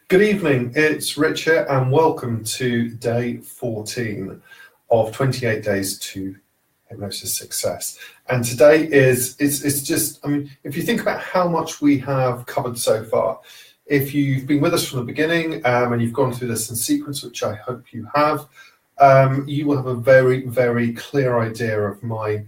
Good evening, it's Rich here and welcome to day 14 of 28 Days to Hypnosis Success. And today it's just, if you think about how much we have covered so far, if you've been with us from the beginning and you've gone through this in sequence, which I hope you have, you will have a very, very clear idea of my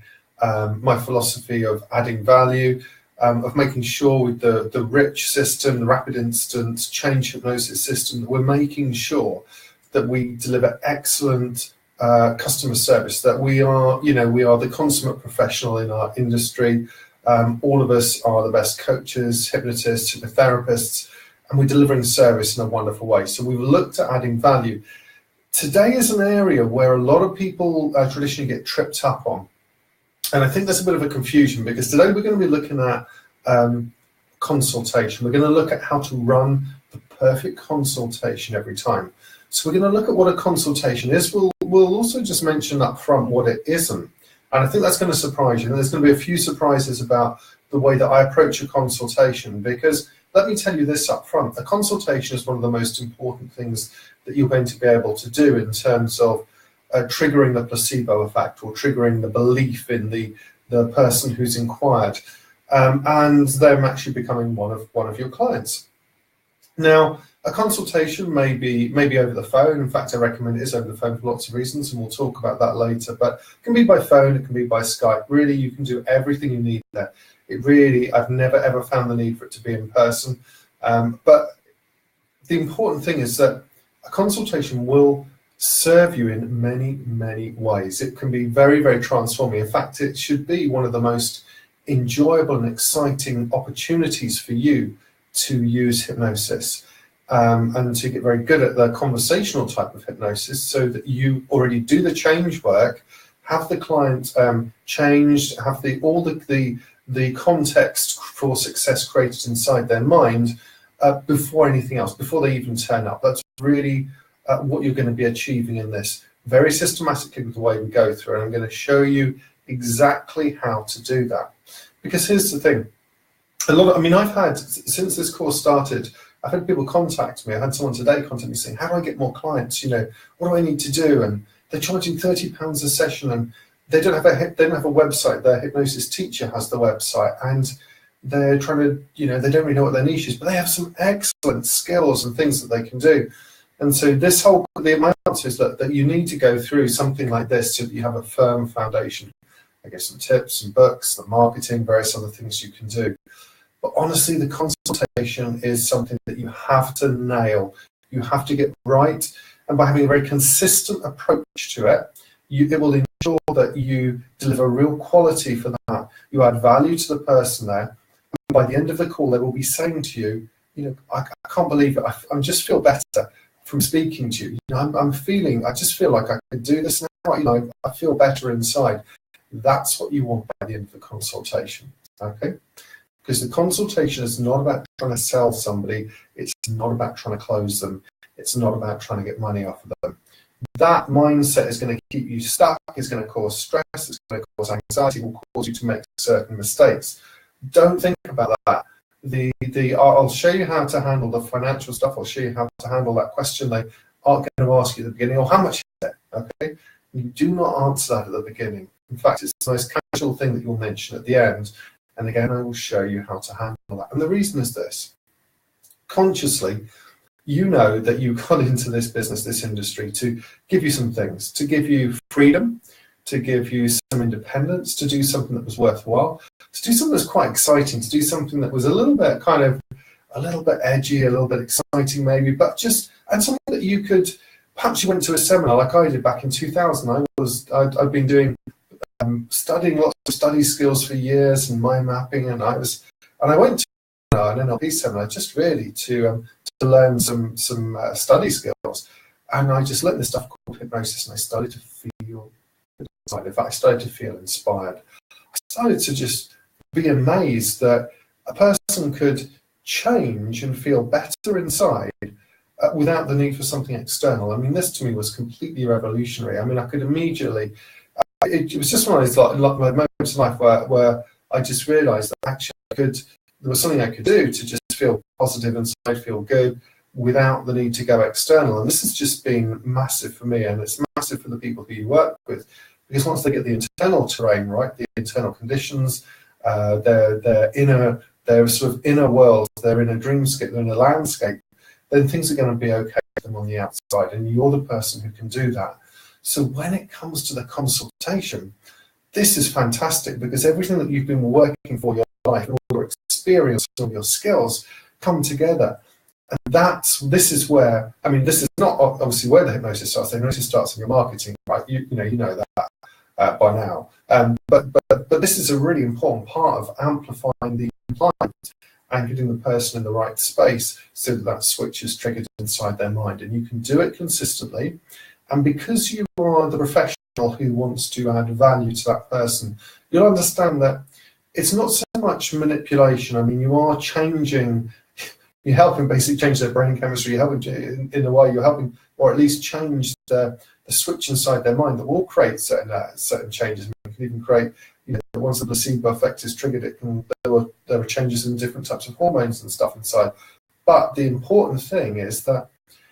philosophy of adding value, of making sure with the rich system, the rapid instant change hypnosis system, that we're making sure that we deliver excellent customer service, that we are the consummate professional in our industry. All of us are the best coaches, hypnotists, hypnotherapists, and we're delivering service in a wonderful way. So we've looked at adding value. Today is an area where a lot of people traditionally get tripped up on. And I think there's a bit of a confusion because today we're going to be looking at consultation. We're going to look at how to run the perfect consultation every time. So we're going to look at what a consultation is. We'll also just mention up front what it isn't. And I think that's going to surprise you. And there's going to be a few surprises about the way that I approach a consultation, because let me tell you this up front. A consultation is one of the most important things that you're going to be able to do in terms of triggering the placebo effect or triggering the belief in the person who's inquired, and them actually becoming one of your clients. Now, a consultation may be over the phone. In fact, I recommend it is over the phone for lots of reasons, and we'll talk about that later. But it can be by phone, it can be by Skype. Really, you can do everything you need there. I've never ever found the need for it to be in person. But the important thing is that a consultation will serve you in many, many ways. It can be very, very transforming. In fact, it should be one of the most enjoyable and exciting opportunities for you to use hypnosis and to get very good at the conversational type of hypnosis, so that you already do the change work, have the client changed, have all the context for success created inside their mind before anything else, before they even turn up. That's really what you're going to be achieving in this very systematically with the way we go through, and I'm going to show you exactly how to do that. Because here's the thing, I've had, since this course started, I've had people contact me. I had someone today contact me saying, how do I get more clients? What do I need to do? And they're charging £30 a session, and they don't have a website. Their hypnosis teacher has the website, and they're trying to, they don't really know what their niche is, but they have some excellent skills and things that they can do. And so the amount is that you need to go through something like this so that you have a firm foundation. I guess some tips, some books, the marketing, various other things you can do. But honestly, the consultation is something that you have to nail. You have to get right. And by having a very consistent approach to it, it will ensure that you deliver real quality for that. You add value to the person there. And by the end of the call, they will be saying to you, I can't believe it. I just feel better from speaking to you. I just feel like I could do this now. I feel better inside. That's what you want by the end of the consultation, okay? Because the consultation is not about trying to sell somebody. It's not about trying to close them. It's not about trying to get money off of them. That mindset is going to keep you stuck. It's going to cause stress. It's going to cause anxiety. It will cause you to make certain mistakes. Don't think about that. I'll show you how to handle the financial stuff. I'll show you how to handle that question they aren't going to ask you at the beginning, or how much is it, okay? You do not answer that at the beginning. In fact, it's the most casual thing that you'll mention at the end. And again, I will show you how to handle that. And the reason is this. Consciously, you know that you got into this business, this industry, to give you some things, to give you freedom, to give you some independence, to do something that was worthwhile, to do something that's quite exciting, to do something that was a little bit edgy, a little bit exciting maybe, and something that you could, perhaps you went to a seminar like I did back in 2000. I'd been studying lots of study skills for years and mind mapping, and I went to an NLP seminar just really to learn some study skills, and I just learned this stuff called hypnosis, and I started to feel inside. In fact, I started to feel inspired. I started to just be amazed that a person could change and feel better inside without the need for something external. This to me was completely revolutionary. I could immediately. It was just one of those moments in life where I just realised that actually there was something I could do to just feel positive inside, feel good, without the need to go external. And this has just been massive for me, and it's massive for the people who you work with, because once they get the internal terrain right, the internal conditions, their sort of inner world, their inner dreamscape, their inner landscape, then things are going to be okay for them on the outside, and you're the person who can do that. So when it comes to the consultation, this is fantastic, because everything that you've been working for your life, all your experience, all your skills come together. And this is where, I mean, this is not obviously where the hypnosis starts. The hypnosis starts in your marketing, right? You know that by now. But this is a really important part of amplifying the client and getting the person in the right space so that switch is triggered inside their mind. And you can do it consistently. And because you are the professional who wants to add value to that person, you'll understand that it's not so much manipulation. I mean, you are changing, you're helping basically change their brain chemistry, you're helping in a way, you're helping, or at least change the switch inside their mind that will create certain changes. It can even create, once the placebo effect is triggered, there are changes in different types of hormones and stuff inside. But the important thing is that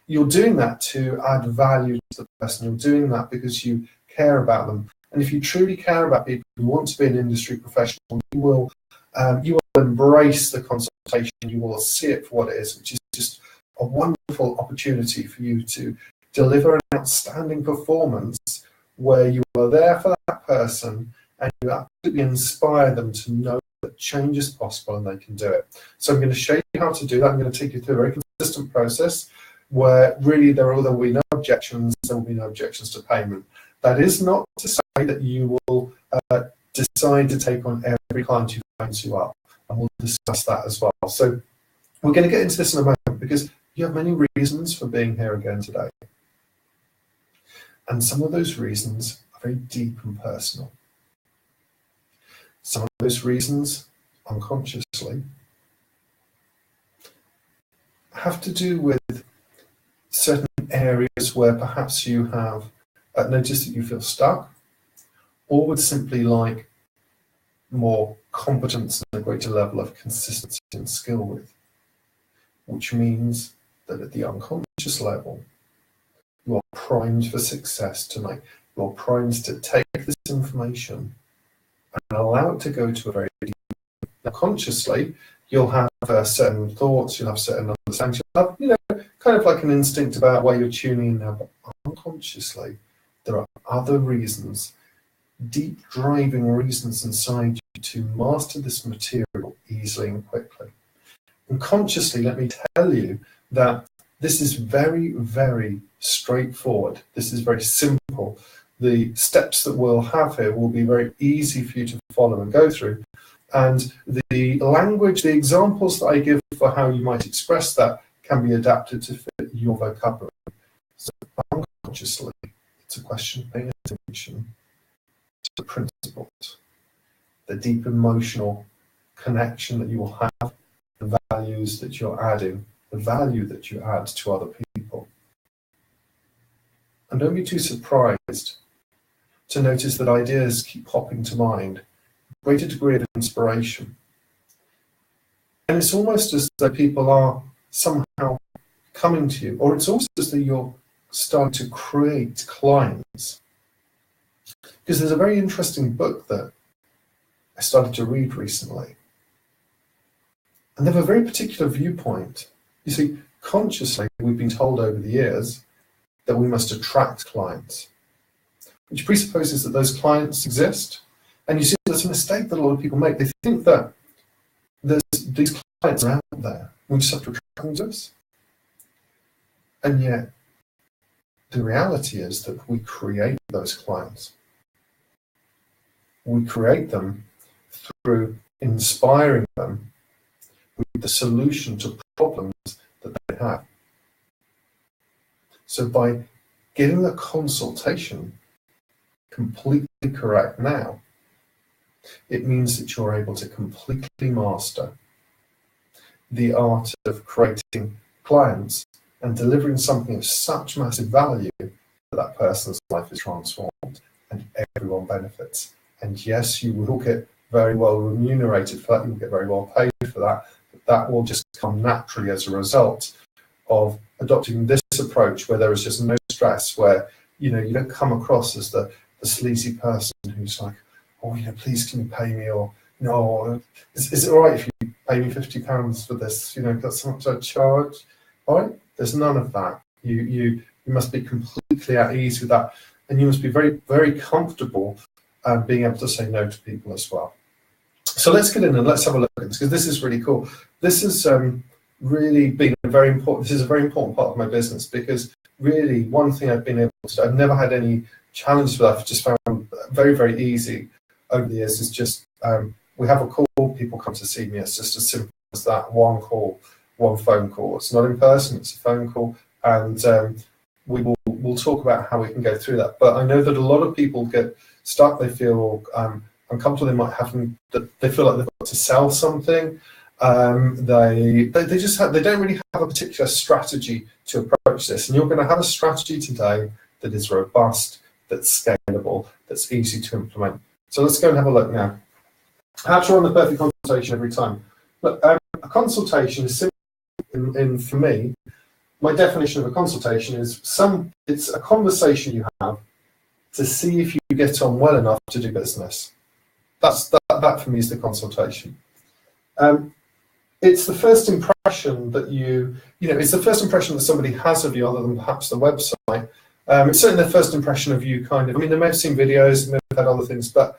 you're doing that to add value to the person. You're doing that because you care about them. And if you truly care about people who want to be an industry professional, you will embrace the consultation. You will see it for what it is, which is just a wonderful opportunity for you to deliver an outstanding performance where you are there for that person and you absolutely inspire them to know that change is possible and they can do it. So I'm going to show you how to do that. I'm going to take you through a very consistent process where really there will be no objections, there will be no objections to payment. That is not to say that you will decide to take on every client who phones you up, and we'll discuss that as well. So we're going to get into this in a moment, because you have many reasons for being here again today. And some of those reasons are very deep and personal. Some of those reasons, unconsciously, have to do with certain areas where perhaps you have noticed that you feel stuck, or would simply like more competence and a greater level of consistency and skill with, which means that at the unconscious level, you are primed for success tonight. You're primed to take this information and allow it to go to a very deep. Now, consciously, you'll have certain thoughts, you'll have certain understandings, you'll have, kind of like an instinct about where you're tuning in now, but unconsciously, there are other reasons, deep driving reasons inside you to master this material easily and quickly. And consciously, let me tell you that this is very, very straightforward. This is very simple. The steps that we'll have here will be very easy for you to follow and go through. And the language, the examples that I give for how you might express that can be adapted to fit your vocabulary. So unconsciously, it's a question of paying attention to the principles, the deep emotional connection that you will have, the values that you're adding, the value that you add to other people. And don't be too surprised to notice that ideas keep popping to mind, greater degree of inspiration. And it's almost as though people are somehow coming to you, or it's almost as though you're starting to create clients. Because there's a very interesting book that I started to read recently. And they have a very particular viewpoint. You see, consciously, we've been told over the years that we must attract clients, which presupposes that those clients exist. And you see, that's a mistake that a lot of people make. They think that these clients are out there. We just have to attract them to us. And yet, the reality is that we create those clients. We create them through inspiring them with the solution to problems that they have. So by getting the consultation completely correct now, it means that you're able to completely master the art of creating clients and delivering something of such massive value that that person's life is transformed and everyone benefits. And yes, you will get very well remunerated for that, you'll get very well paid for that, but that will just come naturally as a result of adopting this approach where there is just no stress, where you don't come across as the sleazy person who's like, oh, please can you pay me, or is it all right if you pay me £50 for this? Got so much I charge. All right, there's none of that. You must be completely at ease with that, and you must be very, very comfortable being able to say no to people as well. So let's get in and let's have a look at this, because this is really cool. This has really been a very important part of my business, because really one thing I've been able to do, I've never had any challenges with that. I've just found very, very easy over the years is just we have a call, people come to see me. It's just as simple as that. One call, one phone call. It's not in person, it's a phone call, and we'll talk about how we can go through that. But I know that a lot of people get stuck. They feel uncomfortable. They might they feel like they've got to sell something. They don't really have a particular strategy to approach this, and you're going to have a strategy today that is robust, that's scalable, that's easy to implement. So let's go and have a look now. How to run the perfect consultation every time. Look, a consultation is simply, for me, my definition of a consultation is it's a conversation you have to see if you get on well enough to do business. That for me is the consultation. It's the first impression that it's the first impression that somebody has of you, other than perhaps the website. It's certainly their first impression of you, they may have seen videos, they may have had other things, but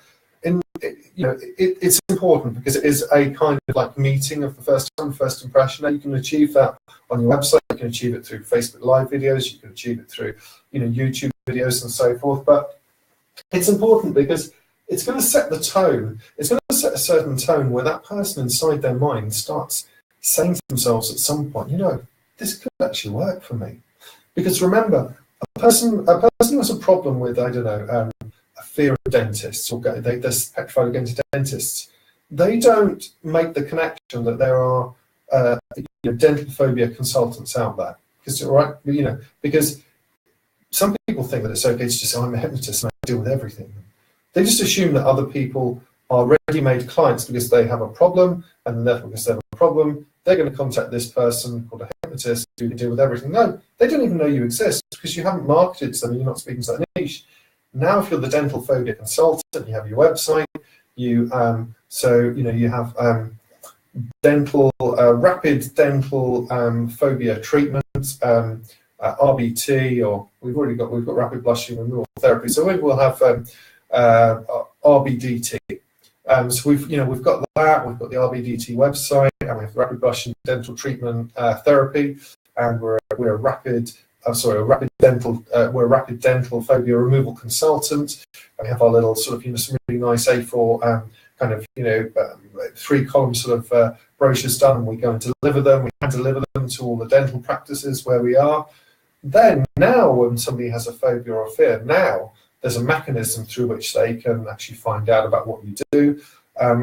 it's important because it is a kind of like meeting of the first impression. Now you can achieve that on your website, you can achieve it through Facebook Live videos, you can achieve it through YouTube videos and so forth, but it's important because it's going to set the tone. It's going to set a certain tone where that person inside their mind starts saying to themselves at some point, this could actually work for me. Because remember, a person who has a problem with, a fear of dentists, or they're petrified against dentists, they don't make the connection that there are dental phobia consultants out there. Because some people think that it's okay to just say, I'm a hypnotist and I deal with everything. They just assume that other people are ready-made clients because they have a problem, and therefore because they have a problem, they're going to contact this person called a hypnotist who can deal with everything. No, they don't even know you exist because you haven't marketed to them, you're not speaking to that niche. Now, if you're the dental phobia consultant, you have your website, you have rapid dental phobia treatments, RBT, or we've got rapid blushing removal therapy. So we will have RBDT. So we've got that. We've got the RBDT website, and we have rapid blushing dental treatment therapy, and we're a rapid dental phobia removal consultant. And we have our little sort of some really nice A4 three-column sort of brochures done, and we go and deliver them. We hand deliver them to all the dental practices where we are. Then now, when somebody has a phobia or a fear, now there's a mechanism through which they can actually find out about what you do.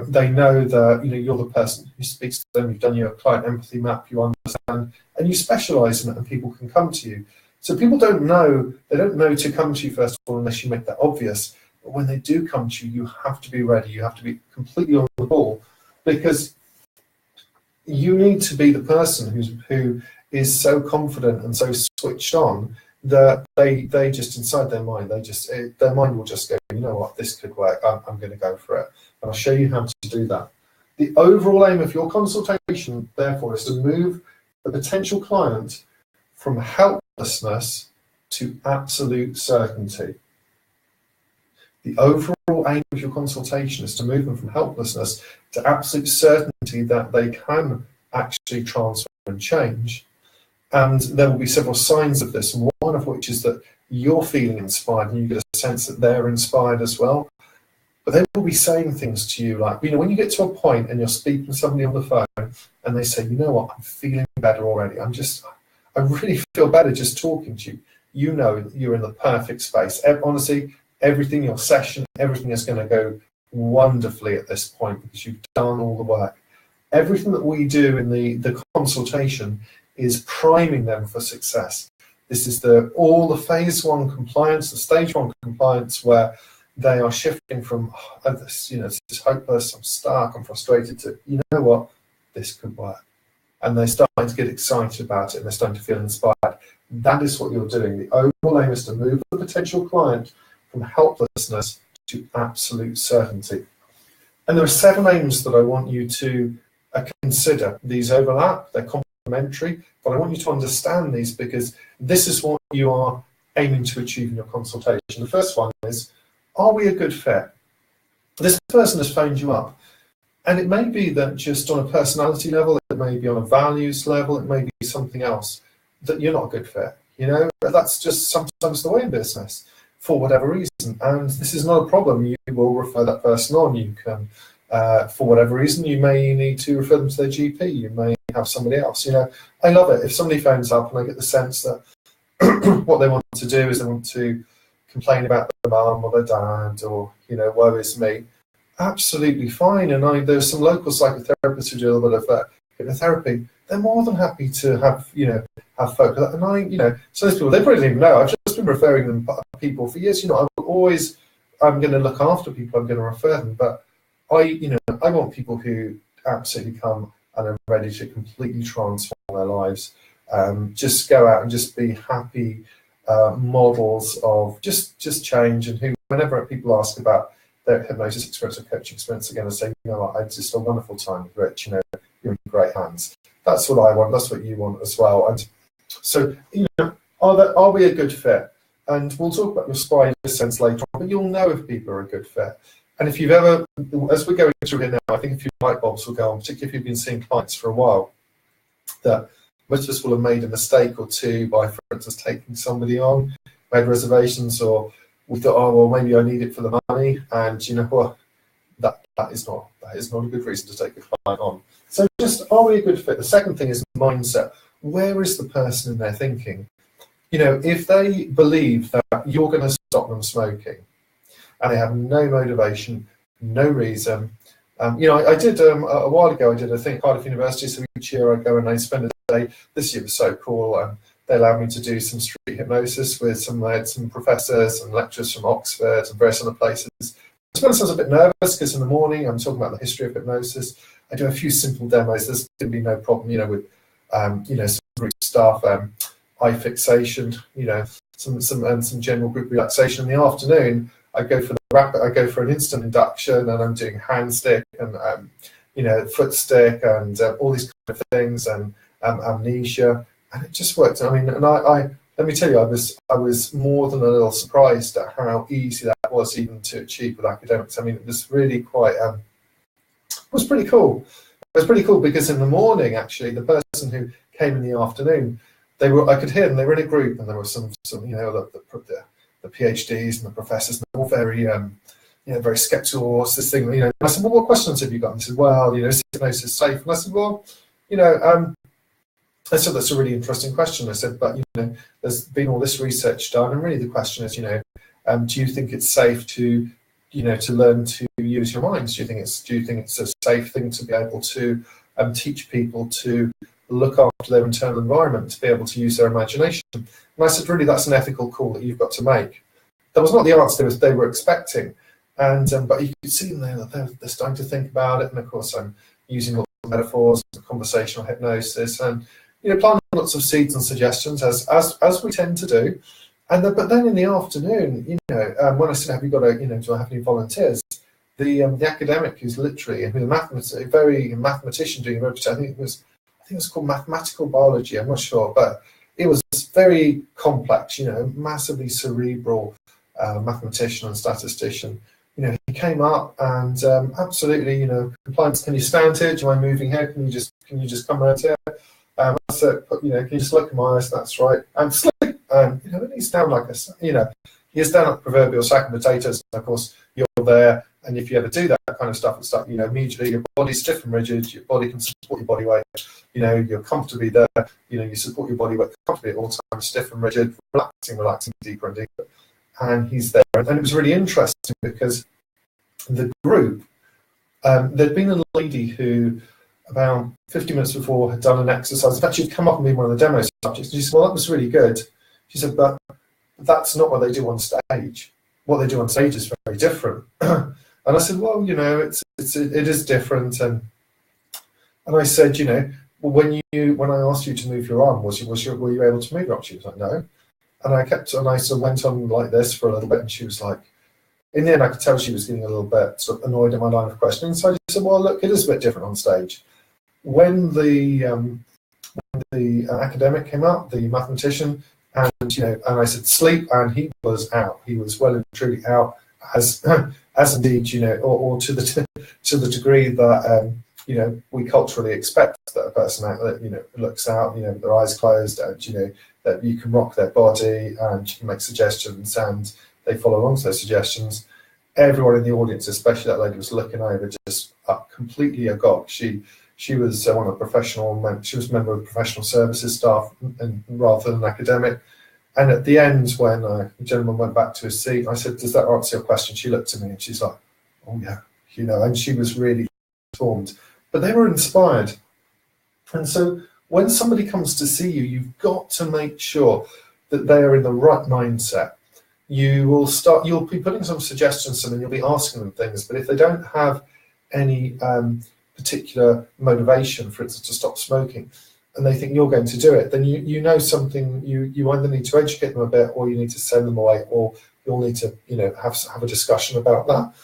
They know that you're the person who speaks to them. You've done your client empathy map. You understand, and you specialise in it, and people can come to you. So people don't know. They don't know to come to you first of all unless you make that obvious. But when they do come to you, you have to be ready. You have to be completely on the ball, because you need to be the person who is so confident and so switched on that they just inside their mind, their mind will just go, you know what, this could work, I'm going to go for it. And I'll show you how to do that. The overall aim of your consultation, therefore, is to move the potential client from helplessness to absolute certainty. The overall aim of your consultation is to move them from helplessness to absolute certainty that they can actually transform and change. And there will be several signs of this, one of which is that you're feeling inspired and you get a sense that they're inspired as well. But they will be saying things to you like, when you get to a point and you're speaking to somebody on the phone and they say, you know what, I'm feeling better already. I really feel better just talking to you. You know that you're in the perfect space. Honestly, everything, your session, everything is going to go wonderfully at this point because you've done all the work. Everything that we do in the consultation is priming them for success. This is all the phase one compliance, the stage one compliance, where they are shifting from this is hopeless, I'm stuck, I'm frustrated, to, you know what, this could work. and they're starting to get excited about it, and they're starting to feel inspired. That is what you're doing. The overall aim is to move the potential client from helplessness to absolute certainty. And there are 7 aims that I want you to consider. These overlap, they're complementary, but I want you to understand these, because this is what you are aiming to achieve in your consultation. The first one is, are we a good fit? This person has phoned you up, and it may be that just on a personality level, it may be on a values level, it may be something else, that you're not a good fit. You know, that's just sometimes the way in business, for whatever reason. And this is not a problem. You will refer that person on. You can, for whatever reason, you may need to refer them to their GP. You may have somebody else. You know, I love it. If somebody phones up and I get the sense that what they want to do is they want to complain about their mum or their dad, or, you know, woe is me, absolutely fine. And there's some local psychotherapists who do a little bit of hypnotherapy. They're more than happy to have, you know, have folk. And you know, so those people, they probably don't even know. I've just been referring them people for years. You know, I'm going to look after people. I'm going to refer them, but I want people who absolutely come and are ready to completely transform their lives. Just go out and just be happy models of just change. And who, whenever people ask about their hypnosis experience or coaching experience, again, I say, you know, I just a wonderful time with Rich. You know, you're in great hands. That's what I want. That's what you want as well. And so, you know, are we a good fit? And we'll talk about your spider sense later on, but you'll know if people are a good fit. And if you've ever, as we're going through here now, I think a few light bulbs will go on, particularly if you've been seeing clients for a while, that most of us will have made a mistake or two by, for instance, taking somebody on, made reservations, or we thought, oh, well, maybe I need it for the money. And you know what? That is not a good reason to take a client on. So just, are we a good fit? The second thing is mindset. Where is the person in their thinking? You know, if they believe that you're going to stop them smoking and they have no motivation, no reason. You know, I did a while ago, I did a thing at Cardiff University, so each year I go and I spend a day. This year was so cool. They allowed me to do some street hypnosis with some professors and lecturers from Oxford and various other places. To be honest, I was a bit nervous because in the morning I'm talking about the history of hypnosis. I do a few simple demos. There's going to be no problem, you know, with you know, some group stuff, eye fixation, you know, some general group relaxation. In the afternoon, I go for an instant induction, and I'm doing hand stick and you know, foot stick and all these kind of things, and amnesia, and it just worked. I mean, and I let me tell you, I was more than a little surprised at how easy that was even to achieve with academics. I mean, it was really quite it was pretty cool. It was pretty cool because in the morning, actually, the person who came in the afternoon, I could hear them. They were in a group, and there were some you know, the PhDs and the professors, and they're all very you know, very skeptical. What's this thing? You know, and I said, well, what questions have you got? And they said, well, you know, is hypnosis safe? And I said, well, you know, I said, that's a really interesting question. I said, but you know, there's been all this research done, and really the question is, you know, do you think it's safe to, you know, to learn to use your minds? Do you think it's a safe thing to be able to teach people to look after their internal environment, to be able to use their imagination? And I said, really, that's an ethical call that you've got to make. That was not the answer they were expecting, and but you could see them they're starting to think about it. And of course, I'm using lots of metaphors, conversational hypnosis, and you know, planting lots of seeds and suggestions as we tend to do. And but then in the afternoon, you know, when I said, have you got a, you know, do I have any volunteers? The academic who's literally, who's a very mathematician doing, I think it was called mathematical biology. I'm not sure, but it was very complex. You know, massively cerebral mathematician and statistician. You know, he came up and absolutely, you know, compliance. Can you stand here? Do you mind moving here? Can you just come around here? So, you know, can you just look in my eyes? That's right. And sleep. You know, he's down like a, you know, he's down like a proverbial sack of potatoes. And of course, you're there, and if you ever do that kind of stuff, it's like, you know, immediately your body's stiff and rigid. Your body can support your body weight. You know, you're comfortably there. You know, you support your body weight comfortably at all times, stiff and rigid, relaxing deeper and deeper. And he's there, and it was really interesting because the group, there'd been a lady who, about 50 minutes before, had done an exercise. In fact, she'd come up and been one of the demo subjects. And she said, well, that was really good. She said, but that's not what they do on stage. What they do on stage is very different. And I said, well, you know, it is different. And I said, you know, well, when I asked you to move your arm, were you able to move your arm? She was like, no. And I sort of went on like this for a little bit, and she was like, in the end, I could tell she was getting a little bit sort of annoyed at my line of questioning. So I just said, well, look, it is a bit different on stage. When the academic came up, the mathematician, and and I said sleep, and he was out. He was well and truly out, as indeed, or to the degree that we culturally expect that a person that looks out, with their eyes closed, and that you can rock their body and you can make suggestions and they follow along to those suggestions. Everyone in the audience, especially that lady, was looking over just completely agog. She was one of she was a member of professional services staff and rather than academic. And at the end, when the gentleman went back to his seat, I said, does that answer your question? She looked at me and she's like, oh yeah, and she was really transformed. But they were inspired. And so when somebody comes to see you, you've got to make sure that they are in the right mindset. You'll be putting some suggestions to them and you'll be asking them things, but if they don't have any particular motivation, for instance, to stop smoking, and they think you're going to do it, then you something, you either need to educate them a bit, or you need to send them away, or you'll need to have a discussion about that.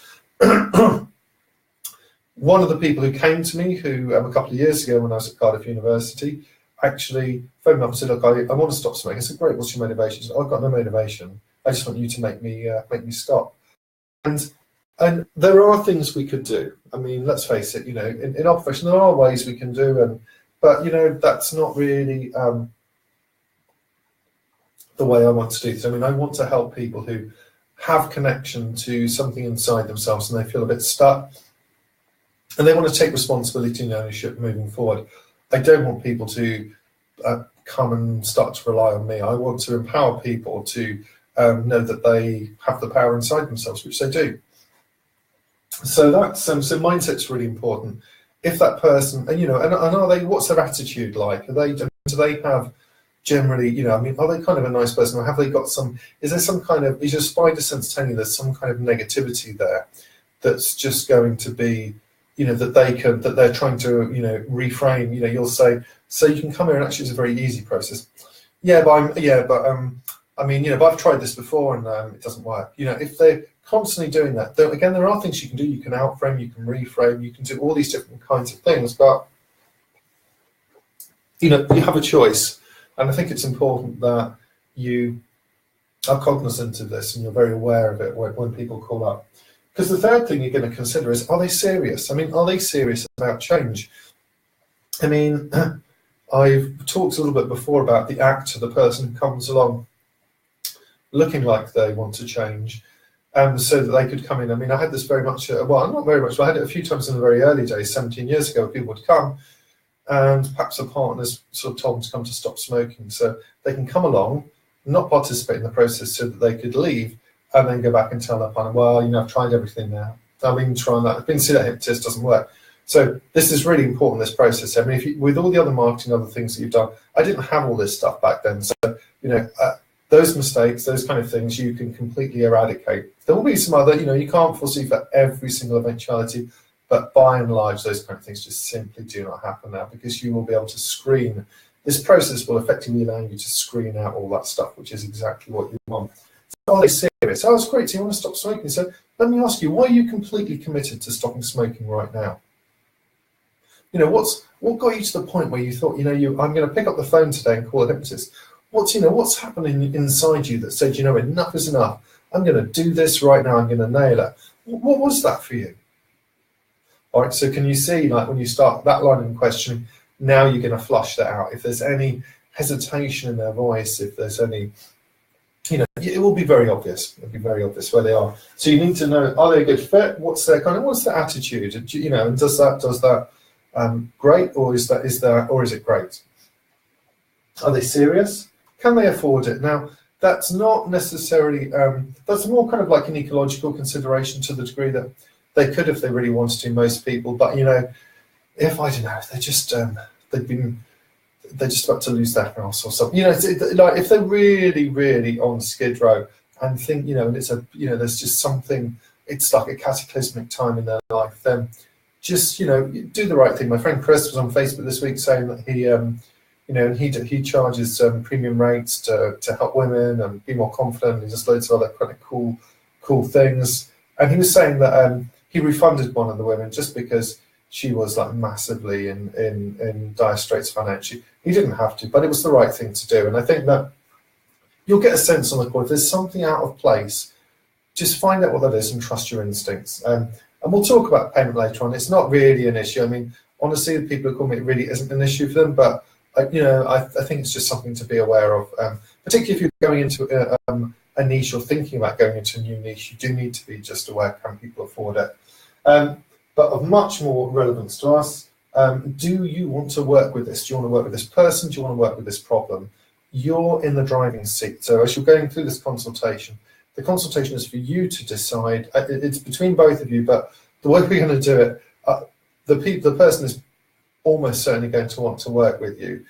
One of the people who came to me, who a couple of years ago when I was at Cardiff University, actually phoned me up and said, look, I want to stop smoking. I said, great, what's your motivation? She said, I've got no motivation. I just want you to make me stop. And there are things we could do. I mean, let's face it, in our profession, there are ways we can do, but that's not really the way I want to do this. I mean, I want to help people who have connection to something inside themselves and they feel a bit stuck, and they want to take responsibility and ownership moving forward. I don't want people to come and start to rely on me. I want to empower people to know that they have the power inside themselves, which they do. So that's so mindset's really important. If that person, and are they? What's their attitude like? Do they have generally, are they kind of a nice person, or have they got some? Is there some kind of? Is your spider sense telling you there's some kind of negativity there that's just going to be, that they're trying to, reframe. You'll say, so you can come here and actually it's a very easy process. But I've tried this before and it doesn't work. If they're constantly doing that, though, again, there are things you can do. You can outframe, you can reframe, you can do all these different kinds of things, but you have a choice. And I think it's important that you are cognizant of this and you're very aware of it when people call up. Because the third thing you're going to consider is, are they serious? Are they serious about change? I've talked a little bit before about the actor, the person who comes along looking like they want to change, so that they could come in. I had this very much, not very much, but I had it a few times in the very early days, 17 years ago, people would come and perhaps a partner's sort of told them to come to stop smoking. So they can come along, not participate in the process so that they could leave and then go back and tell their partner, well, I've tried everything now. I've been trying that. I've been to see that hypnotist, doesn't work. So this is really important, this process. With all the other marketing, other things that you've done, I didn't have all this stuff back then. So, those mistakes, those kind of things, you can completely eradicate. There will be some other, you can't foresee for every single eventuality, but by and large, those kind of things just simply do not happen now, because you will be able to screen. This process will effectively allow you to screen out all that stuff, which is exactly what you want. So are they serious? Oh, it's great. So you want to stop smoking? So let me ask you, why are you completely committed to stopping smoking right now? What got you to the point where you thought, I'm going to pick up the phone today and call a hypnotist? What's happening inside you that said, enough is enough. I'm going to do this right now. I'm going to nail it. What was that for you? All right. So can you see, like when you start that line of questioning, now you're going to flush that out. If there's any hesitation in their voice, if there's any, it will be very obvious. It'll be very obvious where they are. So you need to know, are they a good fit? What's their attitude? And does that great, or is it great? Are they serious? Can they afford it? Now, that's not necessarily, that's more kind of like an ecological consideration to the degree that they could if they really wanted to, most people. But, if I don't know, they're just about to lose their house or something. Like if they're really, really on Skid Row and think, and it's there's just something, it's like a cataclysmic time in their life, then just, do the right thing. My friend Chris was on Facebook this week saying that he charges premium rates to help women and be more confident, and just loads of other kind of cool things. And he was saying that he refunded one of the women just because she was like massively in dire straits financially. He didn't have to, but it was the right thing to do. And I think that you'll get a sense on the call. If there's something out of place, just find out what that is and trust your instincts. And we'll talk about payment later on. It's not really an issue. I mean, honestly, the people who call me, it really isn't an issue for them, but I think it's just something to be aware of, particularly if you're going into a niche or thinking about going into a new niche. You do need to be just aware, can people afford it? But of much more relevance to us, do you want to work with this? Do you want to work with this person? Do you want to work with this problem? You're in the driving seat. So as you're going through this consultation, the consultation is for you to decide. It's between both of you, but the way we're going to do it, the person is almost certainly going to want to work with you,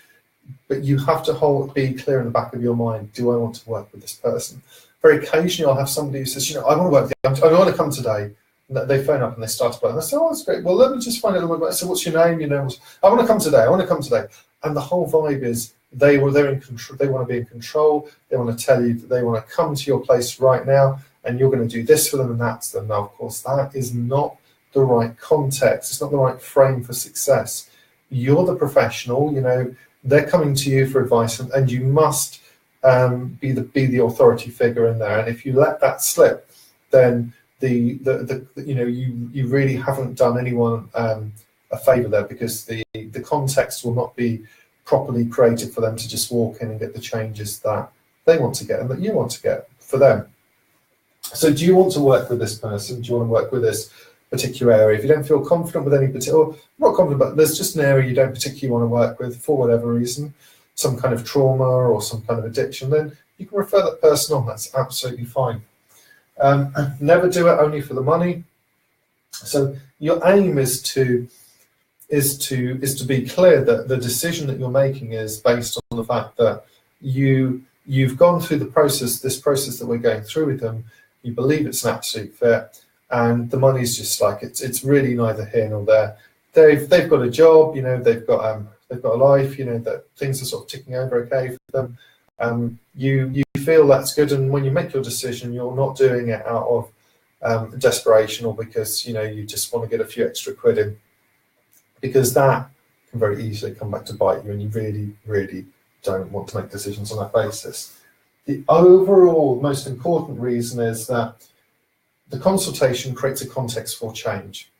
but you have to be clear in the back of your mind, do I want to work with this person? Very occasionally I'll have somebody who says, I want to work with you, I want to come today. And they phone up and they start to work, and I say, oh, that's great, well, let me just find out a little bit about it. So what's your name? I want to come today, And the whole vibe is they're in control. They want to be in control. They want to tell you that they want to come to your place right now, and you're going to do this for them and that's them. Now, of course, that is not the right context. It's not the right frame for success. You're the professional. They're coming to you for advice, and you must be the authority figure in there. And if you let that slip, then you really haven't done anyone a favor there, because the context will not be properly created for them to just walk in and get the changes that they want to get and that you want to get for them. So do you want to work with this person? Do you want to work with this particular area? If you don't feel confident with any particular, not confident, but there's just an area you don't particularly want to work with for whatever reason, some kind of trauma or some kind of addiction, then you can refer that person on. That's absolutely fine. Never do it only for the money. So your aim is to be clear that the decision that you're making is based on the fact that you've gone through this process that we're going through with them. You believe it's an absolute fit, and the money's just like it's really neither here nor there. They've got a job, they've got a life, that things are sort of ticking over okay for them. You feel that's good, and when you make your decision, you're not doing it out of desperation or because you just want to get a few extra quid in, because that can very easily come back to bite you, and you really, really don't want to make decisions on that basis. The overall most important reason is that the consultation creates a context for change.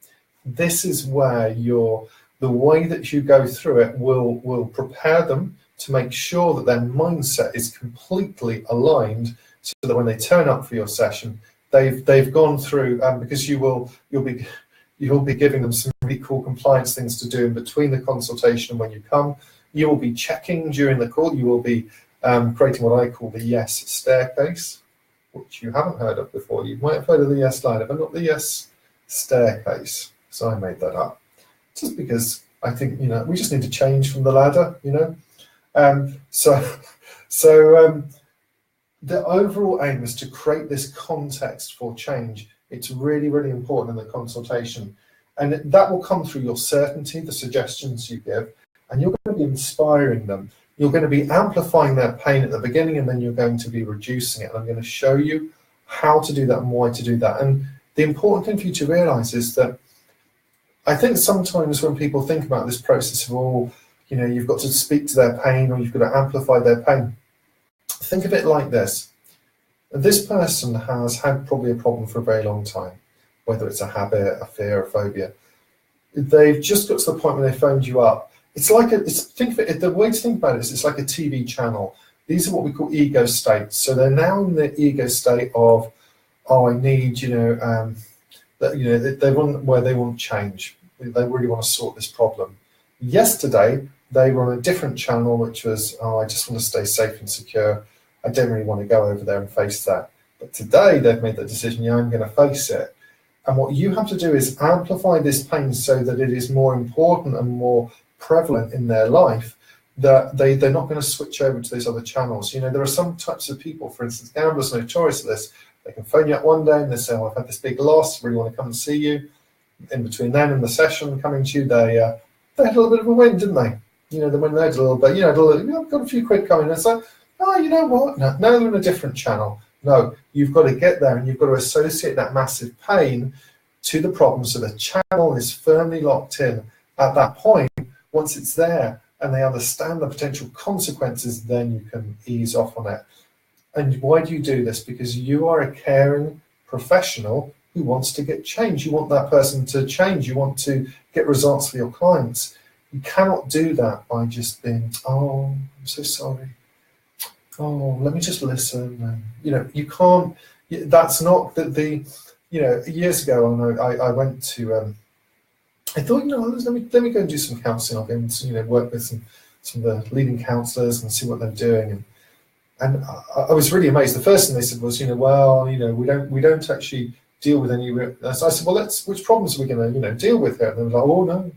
This is where the way that you go through it will prepare them to make sure that their mindset is completely aligned, so that when they turn up for your session, they've gone through, because you'll be giving them some really cool compliance things to do in between the consultation and when you come. You will be checking during the call. You will be creating what I call the yes staircase, which you haven't heard of before. You might have heard of the yes ladder, but not the yes staircase. So I made that up, just because I think we just need to change from the ladder. So the overall aim is to create this context for change. It's really, really important in the consultation, and that will come through your certainty, the suggestions you give, and you're going to be inspiring them. You're going to be amplifying their pain at the beginning, and then you're going to be reducing it. And I'm going to show you how to do that and why to do that. And the important thing for you to realize is that I think sometimes when people think about this process of you've got to speak to their pain, or you've got to amplify their pain, think of it like this. This person has had probably a problem for a very long time, whether it's a habit, a fear, a phobia. They've just got to the point where they phoned you up. The way to think about it is it's like a TV channel. These are what we call ego states. So they're now in the ego state of, I need, they want change. They really want to sort this problem. Yesterday, they were on a different channel, which was, I just want to stay safe and secure. I don't really want to go over there and face that. But today, they've made the decision, I'm going to face it. And what you have to do is amplify this pain so that it is more important and more prevalent in their life, that they're not going to switch over to these other channels. There are some types of people, for instance, gamblers are notorious for this. They can phone you up one day and they say, I've had this big loss, really want to come and see you. in between then and the session coming to you, they had a little bit of a win, didn't they? You know, they went there a little bit, got a few quid coming. It's like, oh, you know what? No, they're in a different channel. No, you've got to get there and you've got to associate that massive pain to the problem so the channel is firmly locked in at that point. Once it's there and they understand the potential consequences, then you can ease off on it. And why do you do this? Because you are a caring professional who wants to get change. You want that person to change. You want to get results for your clients. You cannot do that by just being, oh, I'm so sorry. Oh, let me just listen. And, you can't, that's not years ago, I went to, I thought, let me go and do some counselling. I'll go and, work with some of the leading counsellors and see what they're doing. And I was really amazed. The first thing they said was, we don't actually deal with any real. So I said, well, which problems are we going to, deal with here? And they were like, oh no,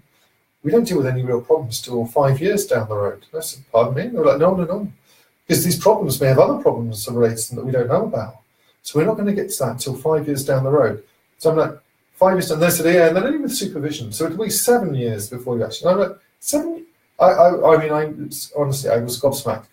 we don't deal with any real problems till 5 years down the road. And I said, pardon me? And they were like, no, because these problems may have other problems related to them that we don't know about. So we're not going to get to that until 5 years down the road. So I'm like, 5 years, and they said, yeah, and then only with supervision. So it'll be 7 years before you actually. And I'm like, 7? Honestly, I was gobsmacked.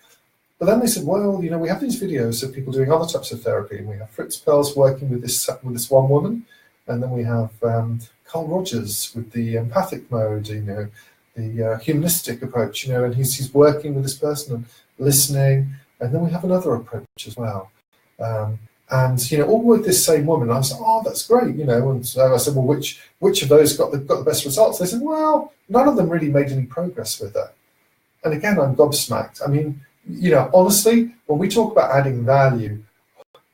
But then they said, well, we have these videos of people doing other types of therapy, and we have Fritz Perls working with this one woman, and then we have Carl Rogers with the empathic mode, the humanistic approach, and he's working with this person and listening, and then we have another approach as well. And all with this same woman. I was like, oh, that's great, And so I said, well, which of those got the best results? They said, well, none of them really made any progress with it. And again, I'm gobsmacked. I mean, honestly, when we talk about adding value,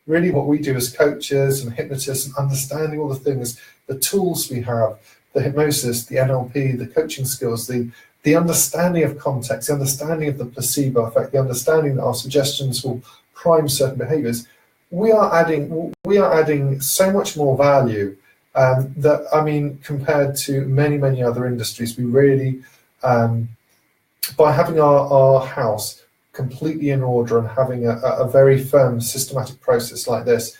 really what we do as coaches and hypnotists and understanding all the things, the tools we have, the hypnosis, the NLP, the coaching skills, the understanding of context, the understanding of the placebo effect, the understanding that our suggestions will prime certain behaviors, we are adding so much more value compared to many, many other industries. We really, by having our house completely in order and having a very firm, systematic process like this,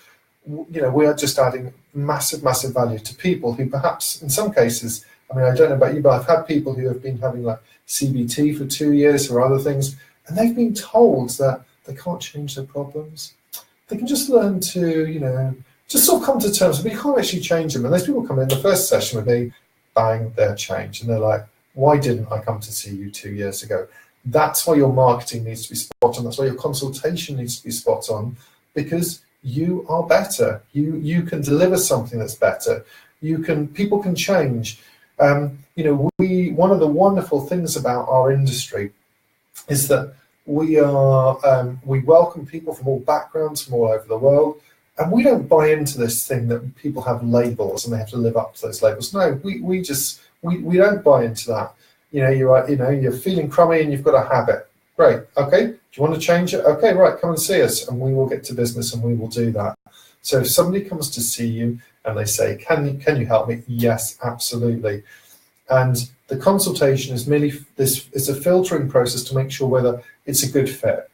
we are just adding massive, massive value to people who perhaps, in some cases, I don't know about you, but I've had people who have been having like CBT for 2 years or other things, and they've been told that they can't change their problems. They can just learn to, just sort of come to terms with it. You can't actually change them. And those people come in the first session with me, bang, they're changed. And they're like, why didn't I come to see you 2 years ago? That's why your marketing needs to be spot on. That's why your consultation needs to be spot on, because you are better. You can deliver something that's better. People can change. One of the wonderful things about our industry is that we welcome people from all backgrounds, from all over the world, and we don't buy into this thing that people have labels and they have to live up to those labels. No, we don't buy into that. You're feeling crummy and you've got a habit. Great. Okay. Do you want to change it? Okay, right. Come and see us and we will get to business and we will do that. So if somebody comes to see you and they say, can you help me? Yes, absolutely. And the consultation is merely this. It's a filtering process to make sure whether it's a good fit.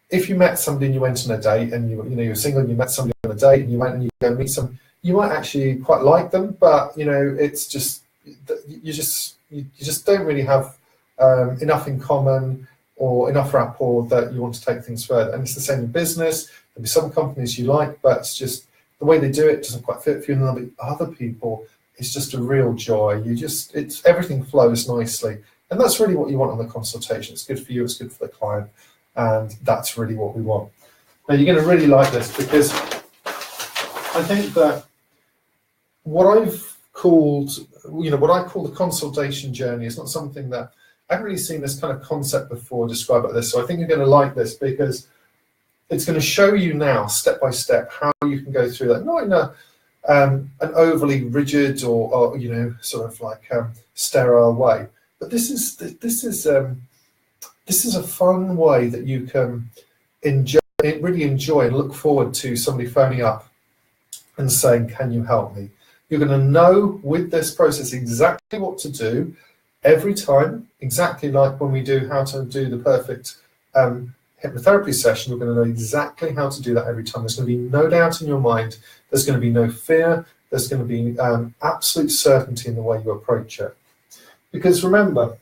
If you met somebody and you went on a date and you're single and you met somebody on a date and you went and you go meet some, you might actually quite like them, but it's just you just don't really have enough in common or enough rapport that you want to take things further. And it's the same in business. There'll be some companies you like, but it's just the way they do it doesn't quite fit for you. And there'll be other people, it's just a real joy. Everything flows nicely. And that's really what you want on the consultation. It's good for you, it's good for the client. And that's really what we want. Now you're going to really like this, because I think that what I call the consultation journey is not something that I haven't really seen this kind of concept before described like this. So I think you're going to like this, because it's going to show you now, step by step, how you can go through that, not in an overly rigid or sort of like sterile way, but this is a fun way that you can really enjoy and look forward to somebody phoning up and saying, can you help me? You're going to know with this process exactly what to do every time, exactly like when we do how to do the perfect hypnotherapy session. You're going to know exactly how to do that every time. There's going to be no doubt in your mind. There's going to be no fear. there's going to be absolute certainty in the way you approach it. Because remember,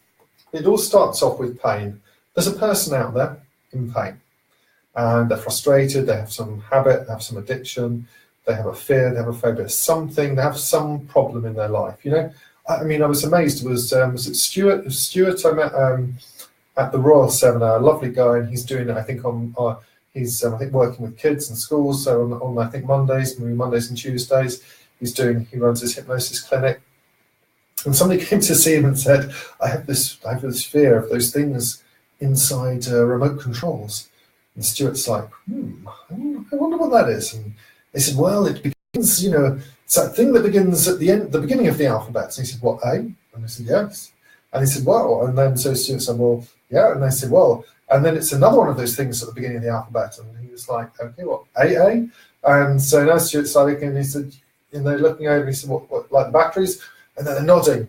it all starts off with pain. There's a person out there in pain, and they're frustrated, they have some habit, they have some addiction, they have a fear, they have a phobia, something, they have some problem in their life. You know, I mean, I was amazed. It was it Stuart? Stuart I met at the Royal Seminar, a lovely guy, and he's doing it, I think, on he's I think working with kids and schools. So on I think Mondays, maybe Mondays and Tuesdays, he runs his hypnosis clinic. And somebody came to see him and said, I have this fear of those things inside remote controls. And Stuart's like, I wonder what that is. And they said, well, it begins, you know, it's that thing that begins at the beginning of the alphabet. And he said, what, A? And I said, yes. And he said, well, and then so Stuart said, well, yeah. And they said, well, and then it's another one of those things at the beginning of the alphabet. And he was like, okay, what, AA? And so now Stuart started looking, and he said, and they're looking over, and he said, what, like the batteries? And then they're nodding.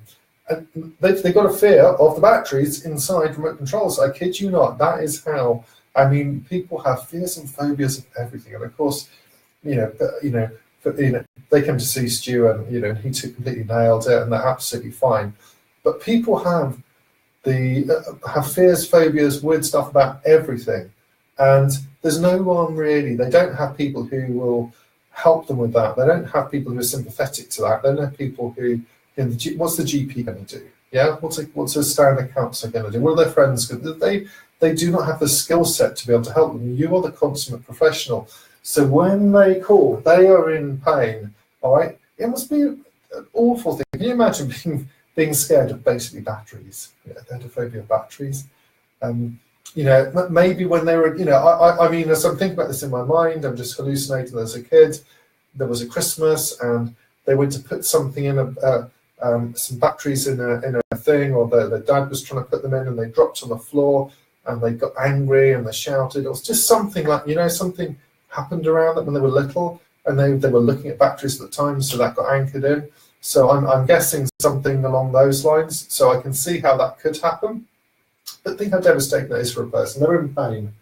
And they've got a fear of the batteries inside remote controls. I kid you not. That is how, I mean, people have fears and phobias of everything. And of course, they came to see Stu, and he completely nailed it, and they're absolutely fine. But people have fears, phobias, weird stuff about everything, and there's no one really. They don't have people who will help them with that. They don't have people who are sympathetic to that. They don't have people who, what's the GP going to do? Yeah, what's a standard counsellor going to do? What are their friends going to do? They do not have the skill set to be able to help them. You are the consummate professional. So when they call, they are in pain. All right, it must be an awful thing. Can you imagine being scared of basically batteries? They had a phobia of batteries. Maybe when they were, I mean, as I'm thinking about this in my mind, I'm just hallucinating. As a kid, there was a Christmas, and they went to put something in some batteries in a thing, or their dad was trying to put them in, and they dropped on the floor, and they got angry and they shouted. It was just something like, something happened around them when they were little, and they were looking at batteries at the time, so that got anchored in. So I'm guessing something along those lines. So I can see how that could happen. But think how devastating that is for a person. They're in pain,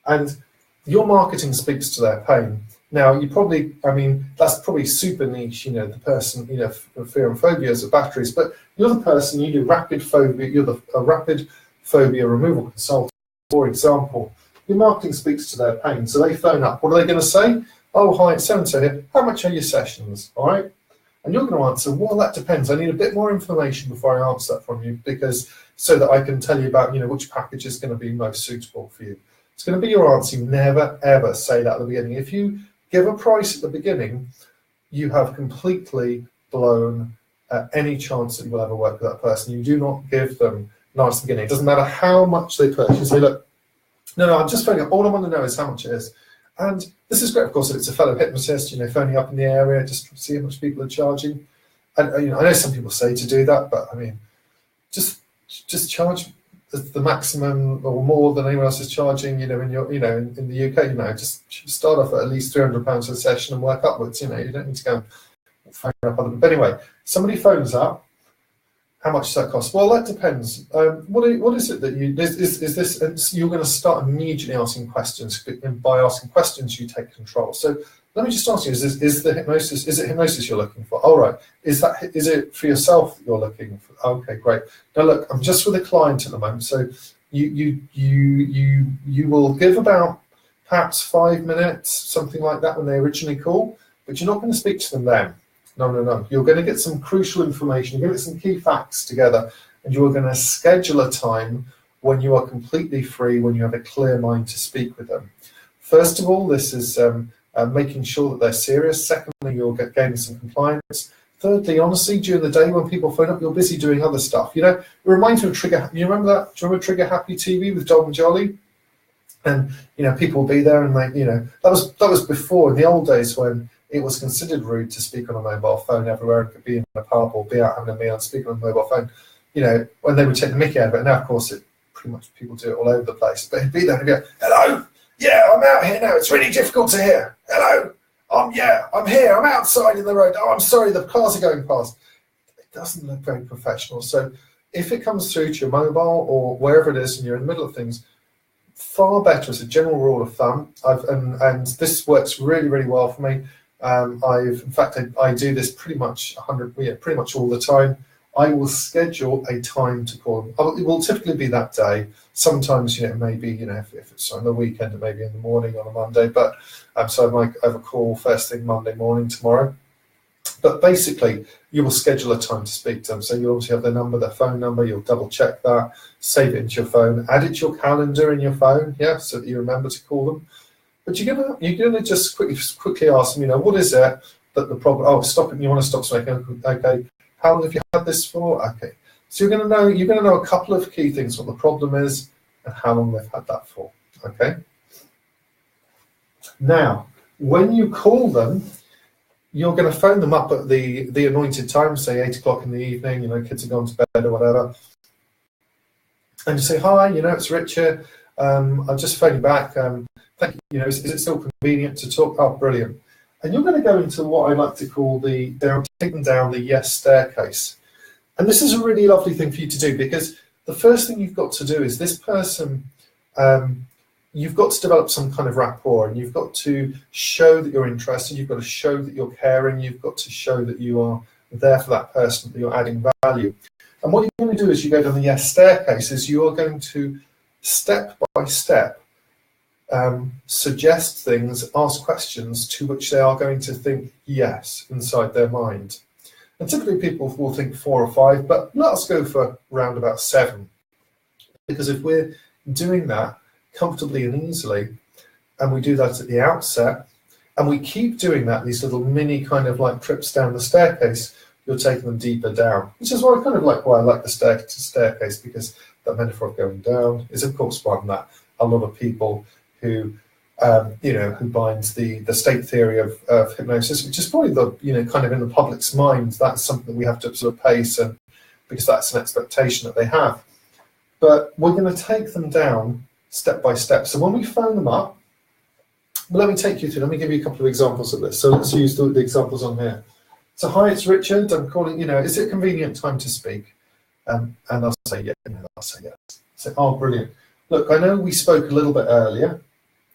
and your marketing speaks to their pain. Now, you probably, I mean, that's probably super niche, the person, fear and phobias of batteries, but you're the person, you do rapid phobia, you're a rapid phobia removal consultant, for example. Your marketing speaks to their pain, so they phone up. What are they going to say? Oh, hi, it's so-and-so here. How much are your sessions? All right. And you're going to answer, well, that depends. I need a bit more information before I answer that from you, because so that I can tell you about, which package is going to be most suitable for you. It's going to be your answer. You never, ever say that at the beginning. If you give a price at the beginning, you have completely blown any chance that you will ever work with that person. You do not give them nice at the beginning. It doesn't matter how much they purchase. You say, look, no, I'm just phoning up. All I want to know is how much it is. And this is great, of course, if it's a fellow hypnotist, phoning up in the area just to see how much people are charging. And I know some people say to do that, but I mean, just charge the maximum or more than anyone else is charging. In the UK, just start off at least £300 a session and work upwards. You don't need to go and phone up other. But anyway, somebody phones up. How much does that cost? Well, that depends. What is it that is this? You're going to start immediately asking questions. And by asking questions, you take control. So let me just ask you: is it hypnosis you're looking for? All right. Is it for yourself that you're looking for? Okay, great. Now look, I'm just with a client at the moment, so you will give about perhaps 5 minutes, something like that, when they originally call, but you're not going to speak to them then. No. You're going to get some crucial information. You're going to get some key facts together, and you're going to schedule a time when you are completely free, when you have a clear mind to speak with them. First of all, this is making sure that they're serious. Secondly, you'll get gaining some compliance. Thirdly, honestly, during the day when people phone up, you're busy doing other stuff. It reminds me of Trigger. You remember that? Do you remember Trigger Happy TV with Dom and Jolly? And people will be there, and that was before, in the old days, when it was considered rude to speak on a mobile phone everywhere. It could be in a pub or be out having a meal and speak on a mobile phone. When they would take the mickey out of it. Now, of course, pretty much people do it all over the place. But he'd be there and he'd go, "Hello, yeah, I'm out here now. It's really difficult to hear. Hello, I'm here. I'm outside in the road. Oh, I'm sorry, the cars are going past." It doesn't look very professional. So if it comes through to your mobile or wherever it is, and you're in the middle of things, far better as a general rule of thumb. And this works really, really well for me. In fact, I do this pretty much pretty much all the time. I will schedule a time to call them. It will typically be that day. Sometimes, it may be, if it's on the weekend, it may be in the morning on a Monday. But so I might have a call first thing Monday morning tomorrow. But basically, you will schedule a time to speak to them. So you obviously have their number, their phone number. You'll double check that, save it into your phone, add it to your calendar in your phone, so that you remember to call them. But you're gonna just quickly ask them, what is it that the problem? Oh, you want to stop smoking? Okay. How long have you had this for? Okay. So you're gonna know a couple of key things: what the problem is and how long they've had that for. Okay. Now, when you call them, you're going to phone them up at the anointed time, say 8 o'clock in the evening. Kids are gone to bed or whatever, and you say, "Hi, it's Richard. I'm just phoning back. Thank you. Is it still convenient to talk?" Oh, brilliant. And you're going to go into what I like to call taking down the yes staircase. And this is a really lovely thing for you to do, because the first thing you've got to do is this person, you've got to develop some kind of rapport, and you've got to show that you're interested. You've got to show that you're caring. You've got to show that you are there for that person, that you're adding value. And what you're going to do as you go down the yes staircase is you are going to step by step suggest things, ask questions to which they are going to think yes inside their mind. And typically people will think 4 or 5, but let's go for around about 7. Because if we're doing that comfortably and easily, and we do that at the outset, and we keep doing that, these little mini kind of like trips down the staircase, you're taking them deeper down, which is why I like the staircase, because that metaphor of going down is of course one that a lot of people who binds the state theory of hypnosis, which is probably the kind of in the public's mind, that's something we have to sort of pace, and because that's an expectation that they have. But we're going to take them down step by step. So when we phone them up, let me take you through. Let me give you a couple of examples of this. So let's use the examples on here. So, "Hi, it's Richard. I'm calling. Is it a convenient time to speak?" And I'll say yeah. I'll say yes. Say, "Oh, brilliant. Look, I know we spoke a little bit earlier."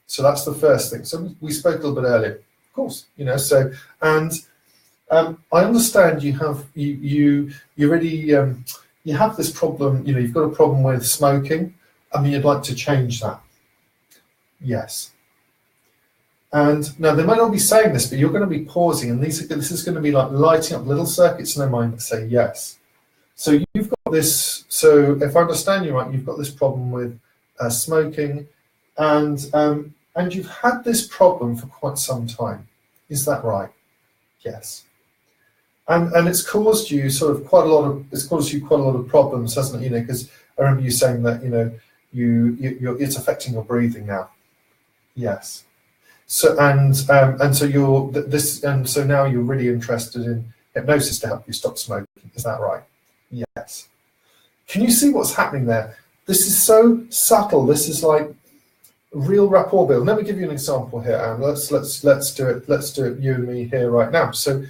So that's the first thing. So we spoke a little bit earlier, of course, So, and I understand you have you have this problem. You've got a problem with smoking. You'd like to change that. Yes. And now they might not be saying this, but you're going to be pausing, and this is going to be like lighting up little circuits in their mind that say yes. So you've got this. So if I understand you right, you've got this problem with smoking, and you've had this problem for quite some time. Is that right? Yes. And it's caused you quite a lot of problems, hasn't it? Because I remember you saying that it's affecting your breathing now. Yes. So so now you're really interested in hypnosis to help you stop smoking. Is that right? Yes. Can you see what's happening there? This is so subtle. This is like real rapport building. Let me give you an example here, Anne. Let's do it. Let's do it. You and me here right now. So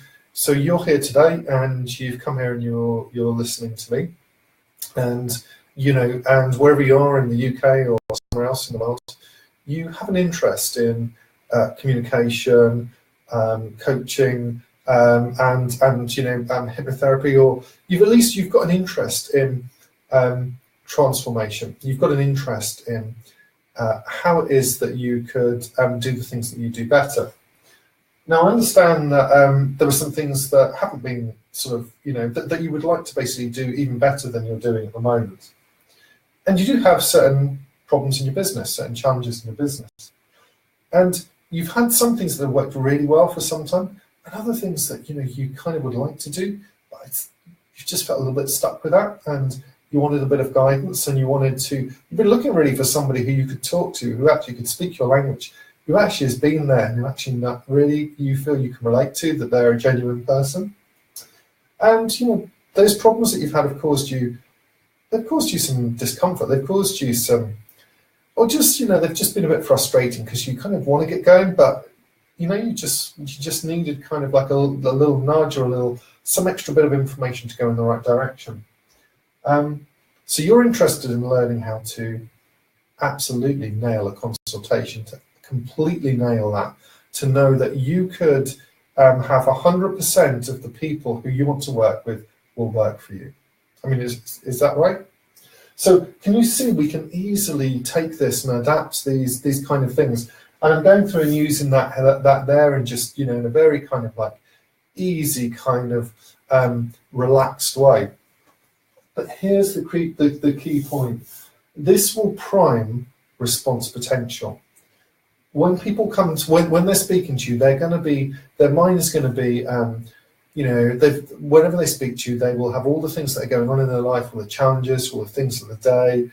you're here today, and you've come here, and you're listening to me, and and wherever you are in the UK or somewhere else in the world, you have an interest in communication, coaching, and hypnotherapy, or you've got an interest in transformation. You've got an interest in how it is that you could do the things that you do better. Now, I understand that there are some things that haven't been that you would like to basically do even better than you're doing at the moment. And you do have certain problems in your business, certain challenges in your business. And you've had some things that have worked really well for some time, and other things that you kind of would like to do, but you just felt a little bit stuck with that, and you wanted a bit of guidance, and you've been looking really for somebody who you could talk to, who actually could speak your language, who actually has been there, and who actually you feel you can relate to, that they're a genuine person. And those problems that you've had have caused you some discomfort. They've caused you some, or just they've just been a bit frustrating, because you kind of want to get going, but you just needed kind of like a little nudge, or some extra bit of information to go in the right direction. So you're interested in learning how to absolutely nail a consultation, to completely nail that, to know that you could have 100% of the people who you want to work with will work for you. I mean, is that right? So can you see we can easily take this and adapt these kind of things? And I'm going through and using that there and just, you know, in a very kind of like easy kind of relaxed way. But here's the key point. This will prime response potential. When people come to, when they're speaking to you, they're going to be, their mind is going to be, you know, whenever they speak to you, they will have all the things that are going on in their life, all the challenges, all the things of the day,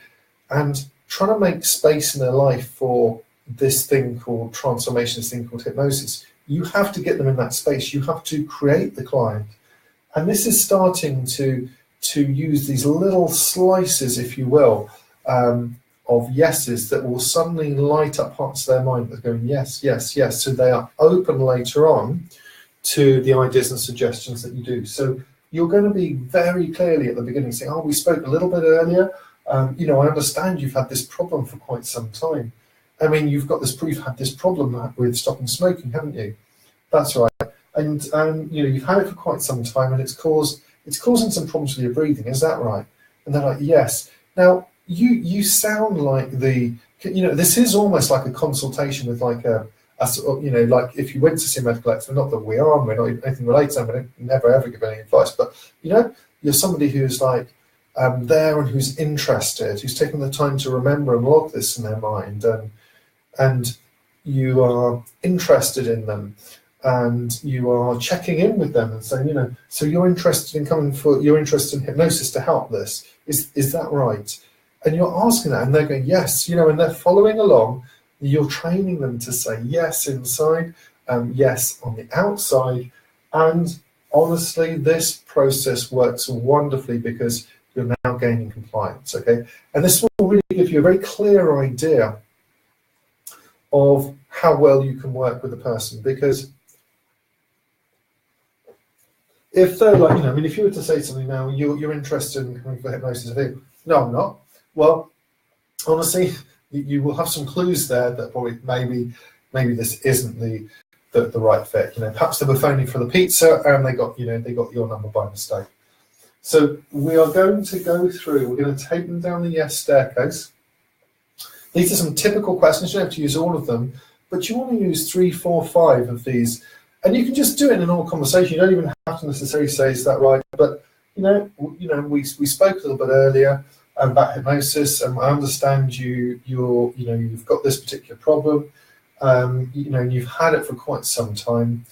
and trying to make space in their life for this thing called transformation, this thing called hypnosis. You have to get them in that space. You have to create the client. And this is starting to use these little slices, if you will, of yeses that will suddenly light up parts of their mind that are going, yes, yes, yes. So they are open later on to the ideas and suggestions that you do. So you're going to be very clearly at the beginning saying, oh, we spoke a little bit earlier. You know, I understand you've had this problem for quite some time. I mean, you've had this problem with stopping smoking, haven't you? That's right. And you know, you've had it for quite some time, and it's causing some problems with your breathing. Is that right? And they're like, yes. Now, you sound like you know, this is almost like a consultation with like a you know, like if you went to see a medical expert, not that we're not anything related to them, we don't never ever give any advice, but you know, you're somebody who's like there and who's interested, who's taking the time to remember and log this in their mind, and you are interested in them, and you are checking in with them and saying, you know, so you're interested in hypnosis to help this. Is that right? And you're asking that, and they're going, yes, you know, and they're following along. You're training them to say yes inside, yes on the outside. And honestly, this process works wonderfully because you're now gaining compliance, okay? And this will really give you a very clear idea of how well you can work with a person, because if they're like, you know, I mean, if you were to say something now, you're interested in coming for hypnosis, I think, no, I'm not. Well, honestly, you will have some clues there that probably maybe this isn't the right fit. You know, perhaps they were phoning for the pizza and they got your number by mistake. So we are going to go through. We're going to take them down the yes staircase. These are some typical questions. You don't have to use all of them, but you want to use 3, 4, 5 of these, and you can just do it in a normal conversation. You don't even have to necessarily say, "Is that right?" But you know, we spoke a little bit earlier about hypnosis, and I understand you've got this particular problem, you know, and you've had it for quite some time.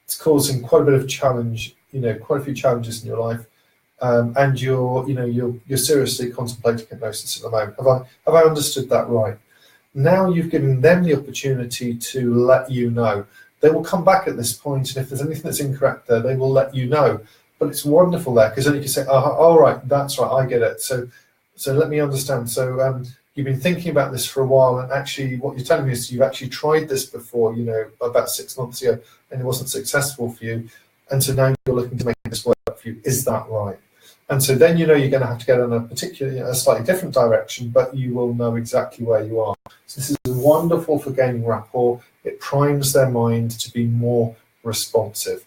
It's causing quite a bit of challenge, you know, quite a few challenges in your life, and you're seriously contemplating hypnosis at the moment. Have I understood that right? Now you've given them the opportunity to let you know. They will come back at this point, and if there's anything that's incorrect there, they will let you know. But it's wonderful there, because then you can say, "Oh, all right, that's right, I get it." So let me understand. So you've been thinking about this for a while, and actually what you're telling me is you've actually tried this before, you know, about 6 months ago, and it wasn't successful for you. And so now you're looking to make this work for you. Is that right? And so then, you know, you're going to have to get in a slightly different direction, but you will know exactly where you are. So this is wonderful for gaining rapport. It primes their mind to be more responsive.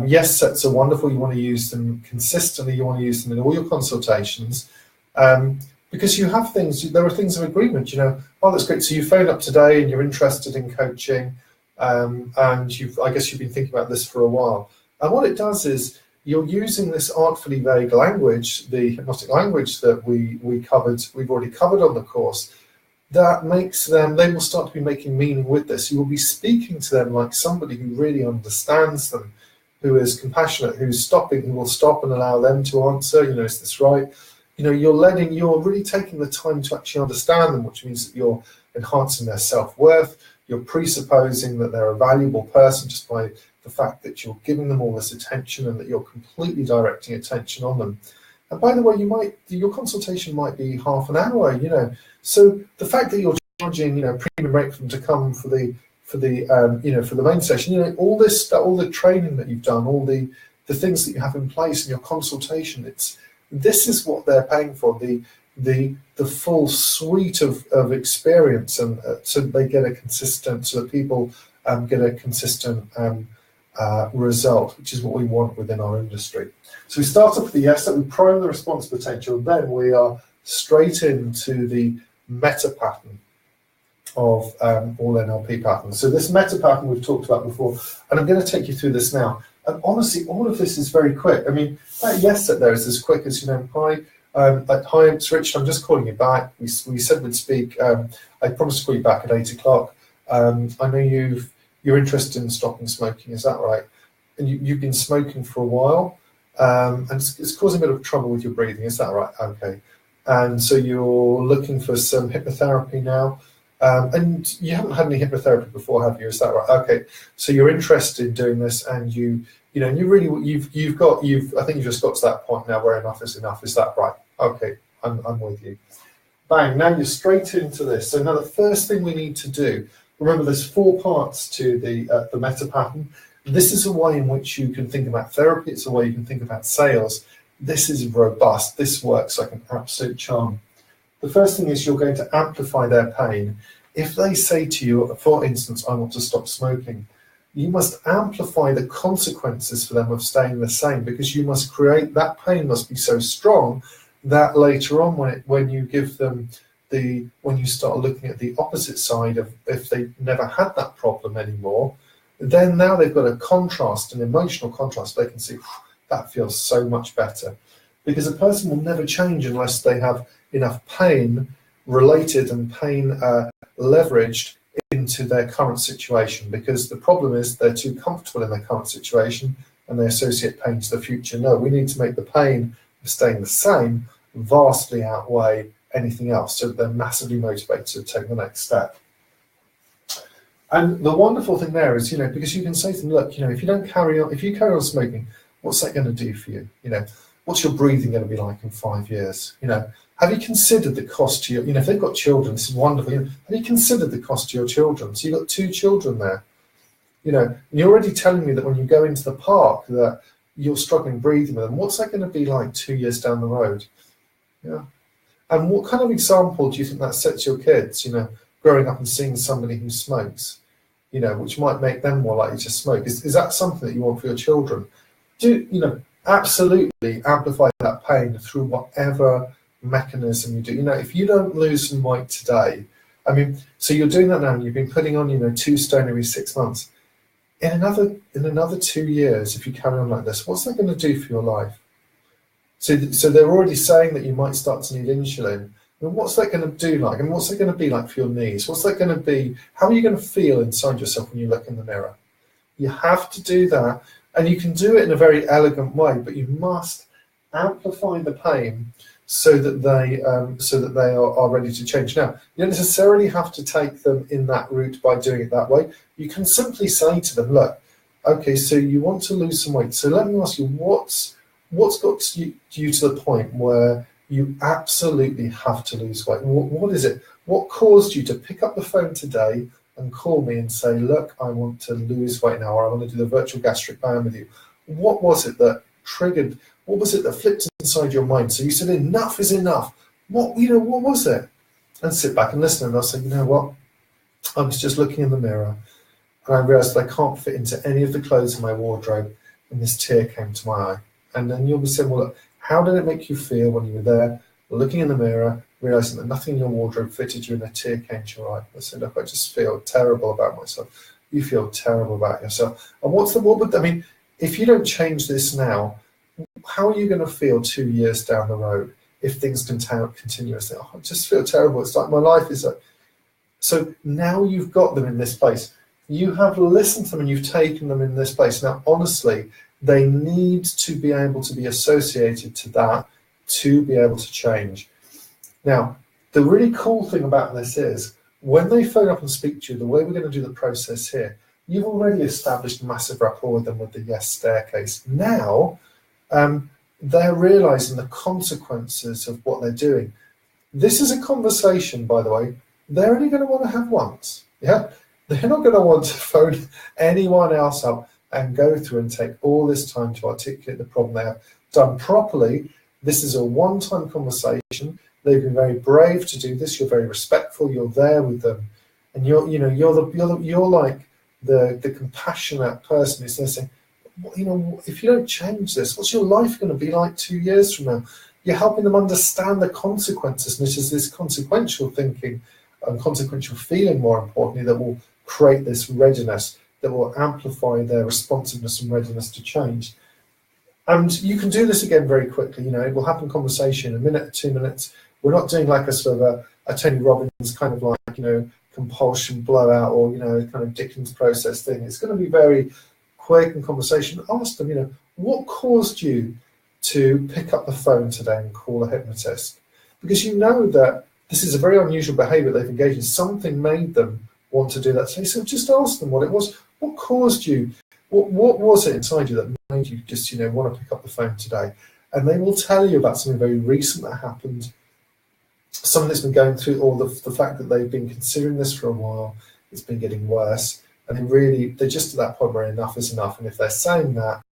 Yes sets are wonderful. You want to use them consistently. You want to use them in all your consultations. Because you have things, there are things of agreement, you know, oh, that's great. So you phoned up today and you're interested in coaching, and I guess you've been thinking about this for a while. And what it does is you're using this artfully vague language, the hypnotic language that we've already covered on the course, that makes them, they will start to be making meaning with this. You will be speaking to them like somebody who really understands them, who is compassionate, who will stop and allow them to answer, you know, is this right? You know, you're really taking the time to actually understand them, which means that you're enhancing their self-worth. You're presupposing that they're a valuable person just by the fact that you're giving them all this attention and that you're completely directing attention on them. And by the way, your consultation might be half an hour, you know. So the fact that you're charging, you know, premium rate for them to come for the main session, you know, all the training that you've done, all the things that you have in place in your consultation, this is what they're paying for, the full suite of experience, and so they get a consistent, so that people get a consistent result, which is what we want within our industry. So we start off with the yes, that we prime the response potential, then we are straight into the meta pattern of all NLP patterns. So this meta pattern we've talked about before, and I'm going to take you through this now. And honestly, all of this is very quick. I mean, that yes set there is as quick as, hi, it's Richard, I'm just calling you back. We said we'd speak. I promised to call you back at 8 o'clock. I know you're interested in stopping smoking, is that right? And you've been smoking for a while, and it's causing a bit of trouble with your breathing, is that right? Okay. And so you're looking for some hypnotherapy now, and you haven't had any hypnotherapy before, have you? Is that right? Okay. So you're interested in doing this, and I think you've just got to that point now where enough is enough. Is that right? Okay, I'm with you. Bang! Now you're straight into this. So now the first thing we need to do. Remember, there's 4 parts to the meta pattern. This is a way in which you can think about therapy. It's a way you can think about sales. This is robust. This works like an absolute charm. The first thing is you're going to amplify their pain. If they say to you, for instance, I want to stop smoking, you must amplify the consequences for them of staying the same, because you must create, that pain must be so strong that later on when you give them when you start looking at the opposite side of if they never had that problem anymore, then now they've got a contrast, an emotional contrast. They can see, that feels so much better. Because a person will never change unless they have enough pain related and pain leveraged into their current situation. Because the problem is they're too comfortable in their current situation and they associate pain to the future. No, we need to make the pain of staying the same vastly outweigh anything else, so they're massively motivated to take the next step. And the wonderful thing there is, because you can say to them, look, if you carry on smoking, what's that going to do for you? What's your breathing going to be like in 5 years? Have you considered the cost to your, if they've got children, this is wonderful. Have you considered the cost to your children? So you've got 2 children there. And you're already telling me that when you go into the park that you're struggling breathing with them. What's that going to be like 2 years down the road? Yeah. And what kind of example do you think that sets your kids, growing up and seeing somebody who smokes, which might make them more likely to smoke? Is that something that you want for your children? Absolutely amplify that pain through whatever mechanism you do. If you don't lose some weight today, so you're doing that now and you've been putting on, 2 stone every 6 months. In another 2 years, if you carry on like this, what's that going to do for your life? So they're already saying that you might start to need insulin. And what's that going to do like? And what's that going to be like for your knees? What's that going to be? How are you going to feel inside yourself when you look in the mirror? You have to do that. And you can do it in a very elegant way, but you must amplify the pain so that they are ready to change. Now, you don't necessarily have to take them in that route by doing it that way. You can simply say to them, look, okay, so you want to lose some weight. So let me ask you, what's got you to the point where you absolutely have to lose weight? What is it? What caused you to pick up the phone today and call me and say, look, I want to lose weight now, or I want to do the virtual gastric band with you? What was it that triggered? What was it that flipped inside your mind? So you said, enough is enough. What was it? And sit back and listen, and I'll say, you know what? I was just looking in the mirror and I realized that I can't fit into any of the clothes in my wardrobe, and this tear came to my eye. And then you'll be saying, well, look, how did it make you feel when you were there, looking in the mirror, realizing that nothing in your wardrobe fitted you and a tear came to your eye? I said, look, I just feel terrible about myself. You feel terrible about yourself. And if you don't change this now, how are you going to feel 2 years down the road if things continue? Oh, I just feel terrible. It's like my life is like. So now you've got them in this place. You have listened to them and you've taken them in this place. Now, honestly, they need to be able to be associated to that to be able to change. Now, the really cool thing about this is when they phone up and speak to you, the way we're going to do the process here, you've already established massive rapport with them with the yes staircase. Now, they're realizing the consequences of what they're doing. This is a conversation, by the way, they're only going to want to have once. Yeah, they're not going to want to phone anyone else up and go through and take all this time to articulate the problem. They have done properly. This is a one-time conversation. They've been very brave to do this. You're very respectful. You're there with them, and you're like the compassionate person who's there saying, you know, if you don't change this, what's your life going to be like 2 years from now? You're helping them understand the consequences, and it is this consequential thinking and consequential feeling, more importantly, that will create this readiness, that will amplify their responsiveness and readiness to change. And you can do this again very quickly. You know, it will happen conversation, a minute, 2 minutes. We're not doing like a sort of a Tony Robbins kind of like, you know, compulsion blowout or, you know, kind of Dickens process thing. It's going to be very quick and conversation. Ask them, you know, what caused you to pick up the phone today and call a hypnotist? Because you know that this is a very unusual behavior they've engaged in. Something made them want to do that. So just ask them what it was. What caused you? What was it inside you that made you just, you know, want to pick up the phone today? And they will tell you about something very recent that happened, something that's been going through, or the fact that they've been considering this for a while, it's been getting worse. And they're just at that point where enough is enough. And if they're saying that,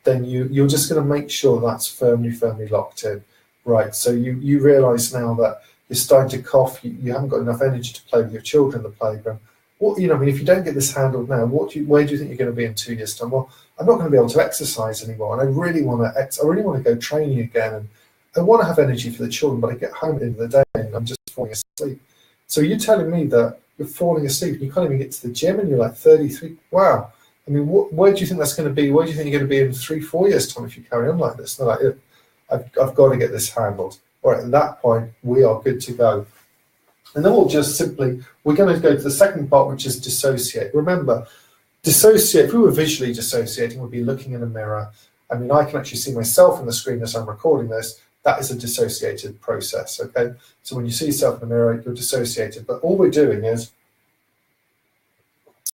then you're just going to make sure that's firmly locked in. Right, so you realise now that you're starting to cough, you haven't got enough energy to play with your children in the playground. What, you know, I mean, if you don't get this handled now, where do you think you're going to be in 2 years' time? Well, I'm not going to be able to exercise anymore, and I really want to go training again, and I want to have energy for the children, but I get home at the end of the day and I'm just falling asleep. So you're telling me that you're falling asleep, and you can't even get to the gym, and you're like 33. Wow. I mean, where do you think that's going to be? Where do you think you're going to be in 3-4 years' time if you carry on like this? They're like, I've got to get this handled. All right, at that point, we are good to go. And then we're going to go to the second part, which is dissociate. Remember, dissociate, if we were visually dissociating, we'd be looking in a mirror. I mean, I can actually see myself on the screen as I'm recording this. That is a dissociated process, okay? So when you see yourself in the mirror, you're dissociated. But all we're doing is,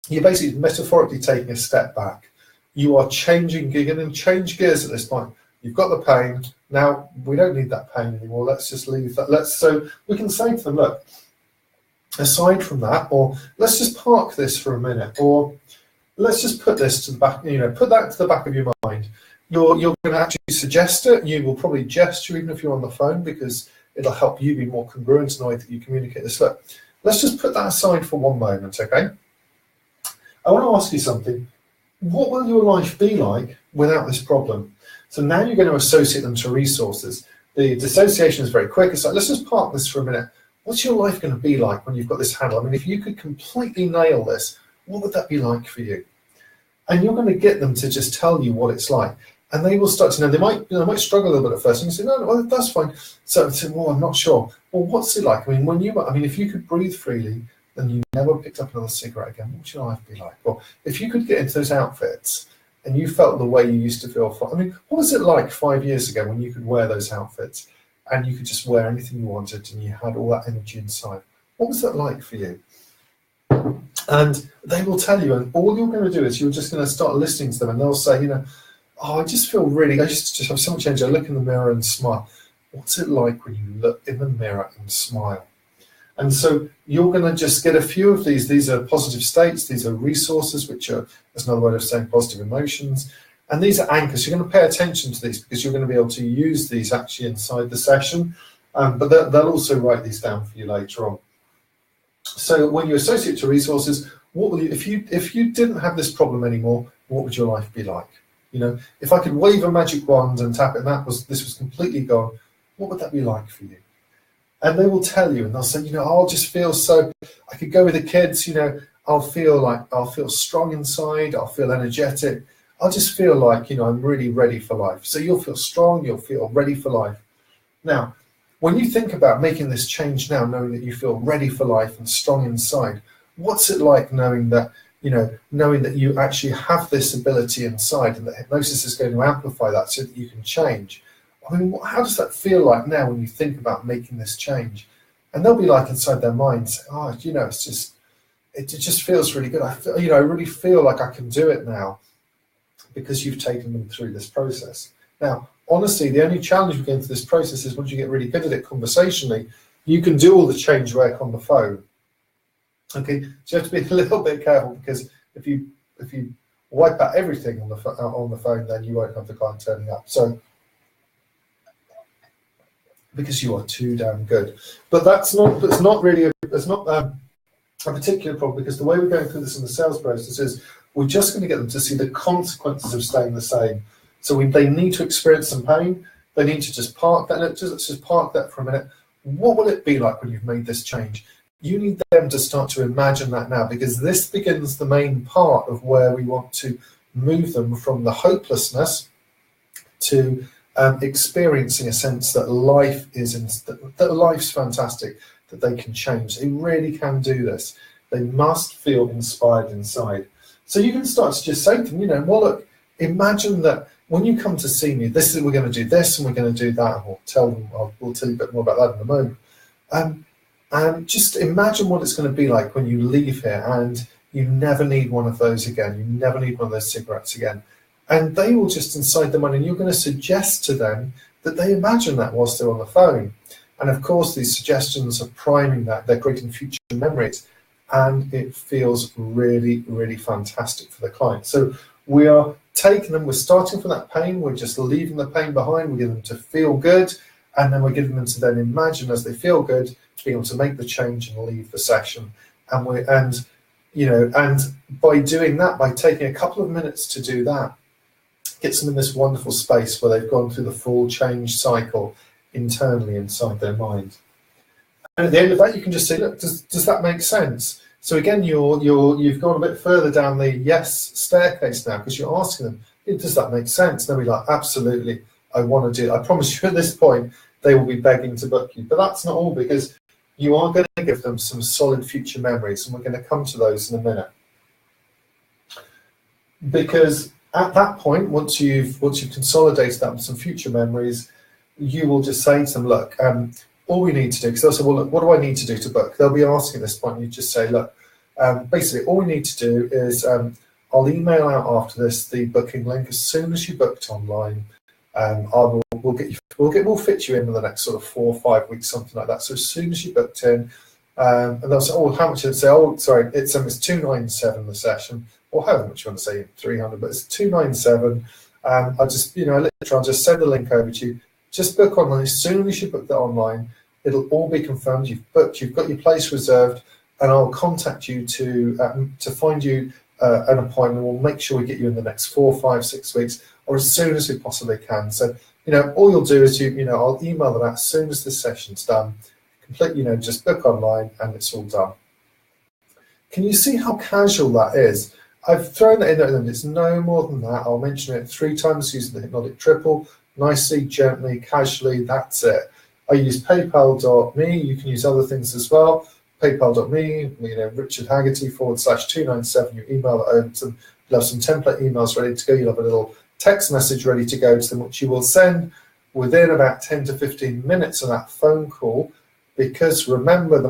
you're basically metaphorically taking a step back. You are changing, you're going to change gears at this point. You've got the pain. Now, we don't need that pain anymore. Let's just leave that. So we can say to them, look, aside from that, or let's just park this for a minute, or let's just put this to the back, you know, put that to the back of your mind. You're going to actually suggest it. You will probably gesture even if you're on the phone, because it'll help you be more congruent in the way that you communicate this. Look, let's just put that aside for one moment, okay? I want to ask you something. What will your life be like without this problem? So now you're going to associate them to resources. The dissociation is very quick. It's like, let's just park this for a minute. What's your life going to be like when you've got this handle? I mean, if you could completely nail this, what would that be like for you? And you're going to get them to just tell you what it's like. And they will start to know. They might struggle a little bit at first. And you say, no, well, that's fine. So, well, I'm not sure. Well, what's it like? I mean, if you could breathe freely, then you never picked up another cigarette again, what would your life be like? Well, if you could get into those outfits and you felt the way you used to feel, I mean, what was it like 5 years ago when you could wear those outfits and you could just wear anything you wanted and you had all that energy inside? What was that like for you? And they will tell you, and all you're going to do is you're just going to start listening to them, and they'll say, you know, oh, I just have so much energy. I look in the mirror and smile. What's it like when you look in the mirror and smile? And so you're going to just get a few of these. These are positive states. These are resources, which are, that's another way of saying positive emotions. And these are anchors. You're going to pay attention to these because you're going to be able to use these actually inside the session. But they'll also write these down for you later on. So when you associate to resources, what will you, if you didn't have this problem anymore, what would your life be like? You know, if I could wave a magic wand and tap it, and this was completely gone, what would that be like for you? And they will tell you, and they'll say, you know, I'll just feel so, I could go with the kids, you know, I'll feel strong inside, I'll feel energetic, I'll just feel like, you know, I'm really ready for life. So you'll feel strong, you'll feel ready for life. Now, when you think about making this change now, knowing that you feel ready for life and strong inside, what's it like knowing that you actually have this ability inside, and that hypnosis is going to amplify that so that you can change? I mean, how does that feel like now when you think about making this change? And they'll be like inside their minds, oh, you know, it just feels really good. I really feel like I can do it now because you've taken them through this process. Now, honestly, the only challenge with going through this process is once you get really good at it conversationally, you can do all the change work on the phone. Okay, so you have to be a little bit careful, because if you wipe out everything on the phone, then you won't have the client turning up. So, because you are too damn good. But it's not a particular problem, because the way we're going through this in the sales process is we're just going to get them to see the consequences of staying the same. So they need to experience some pain. They need to just park that. Let's just park that for a minute. What will it be like when you've made this change? You need them to start to imagine that now, because this begins the main part of where we want to move them from the hopelessness to experiencing a sense that that life's fantastic, that they can change. They really can do this. They must feel inspired inside. So you can start to just say to them, well, look, imagine that when you come to see me, this is, we're going to do this and we're going to do that. We'll tell you a bit more about that in a moment. And just imagine what it's going to be like when you leave here and you never need one of those again. You never need one of those cigarettes again. And they will just inside their mind, and you're going to suggest to them that they imagine that whilst they're on the phone. And of course, these suggestions are priming that. They're creating future memories. And it feels really, really fantastic for the client. So we are taking them, we're starting from that pain, we're just leaving the pain behind, we get them to feel good, and then we're giving them to then imagine as they feel good, being able to make the change and leave the session. And by doing that, by taking a couple of minutes to do that, gets them in this wonderful space where they've gone through the full change cycle internally inside their mind. And at the end of that, you can just say, look, does that make sense? So again, you've gone a bit further down the yes staircase now, because you're asking them, does that make sense? And they'll be like, absolutely, I want to do it. I promise you at this point, they will be begging to book you. But that's not all, because you are going to give them some solid future memories, and we're going to come to those in a minute. Because at that point, once you've consolidated that with some future memories, you will just say to them, look, all we need to do, because they'll say, well, look, what do I need to do to book? They'll be asking at this point. You just say, look, basically, all we need to do is I'll email out after this the booking link. As soon as you booked online, we'll fit you in the next sort of 4 or 5 weeks, something like that. So as soon as you booked in, and they'll say, oh, how much? They'll say, oh, sorry, it's 297 the session, or however much you want to say, 300, but it's 297. I'll just send the link over to you. Just book online. As soon as you book that online, it'll all be confirmed. You've booked. You've got your place reserved, and I'll contact you to find you an appointment. We'll make sure we get you in the next 4, 5, 6 weeks, or as soon as we possibly can. So all you'll do is I'll email them out as soon as this session's done. Just book online, and it's all done. Can you see how casual that is? I've thrown that in there, and it's no more than that. I'll mention it 3 times using the hypnotic triple. Nicely, gently, casually, that's it. I use paypal.me. You can use other things as well. Paypal.me, Richard Haggerty /297. You email it over to them. You'll have some template emails ready to go. You'll have a little text message ready to go to them, which you will send within about 10 to 15 minutes of that phone call. Because remember, one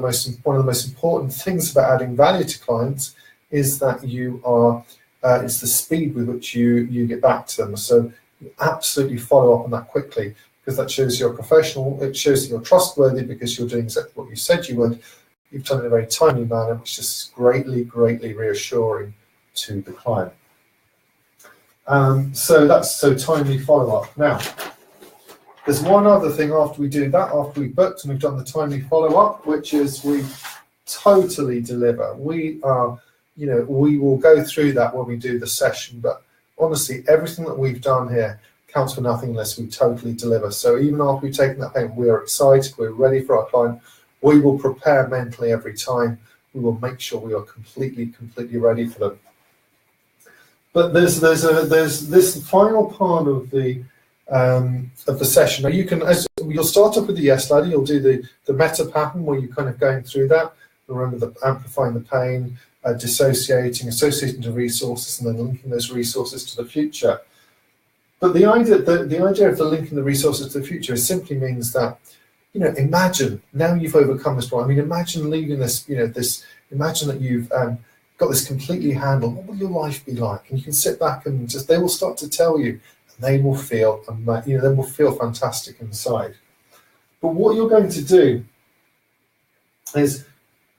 of the most important things about adding value to clients is that it's the speed with which you get back to them. So you absolutely follow up on that quickly, because that shows you're professional. It shows that you're trustworthy, because you're doing exactly what you said you would. You've done it in a very timely manner, which is greatly, greatly reassuring to the client. So timely follow-up. Now, there's one other thing after we do that, after we've booked and we've done the timely follow-up, which is we totally deliver. We will go through that when we do the session, but honestly, everything that we've done here counts for nothing unless we totally deliver. So even after we've taken that payment, we're excited, we're ready for our client. We will prepare mentally every time. We will make sure we are completely ready for them. But there's this final part of the session. Now you'll start off with the yes ladder. You'll do the meta pattern where you're kind of going through that. Remember amplifying the pain, associating to resources, and then linking those resources to the future. But the idea of the linking the resources to the future simply means that, imagine now you've overcome this problem. I mean, imagine leaving this, imagine that you've got this completely handled. What will your life be like? And you can sit back and they will start to tell you, and they will feel, they will feel fantastic inside. But what you're going to do is,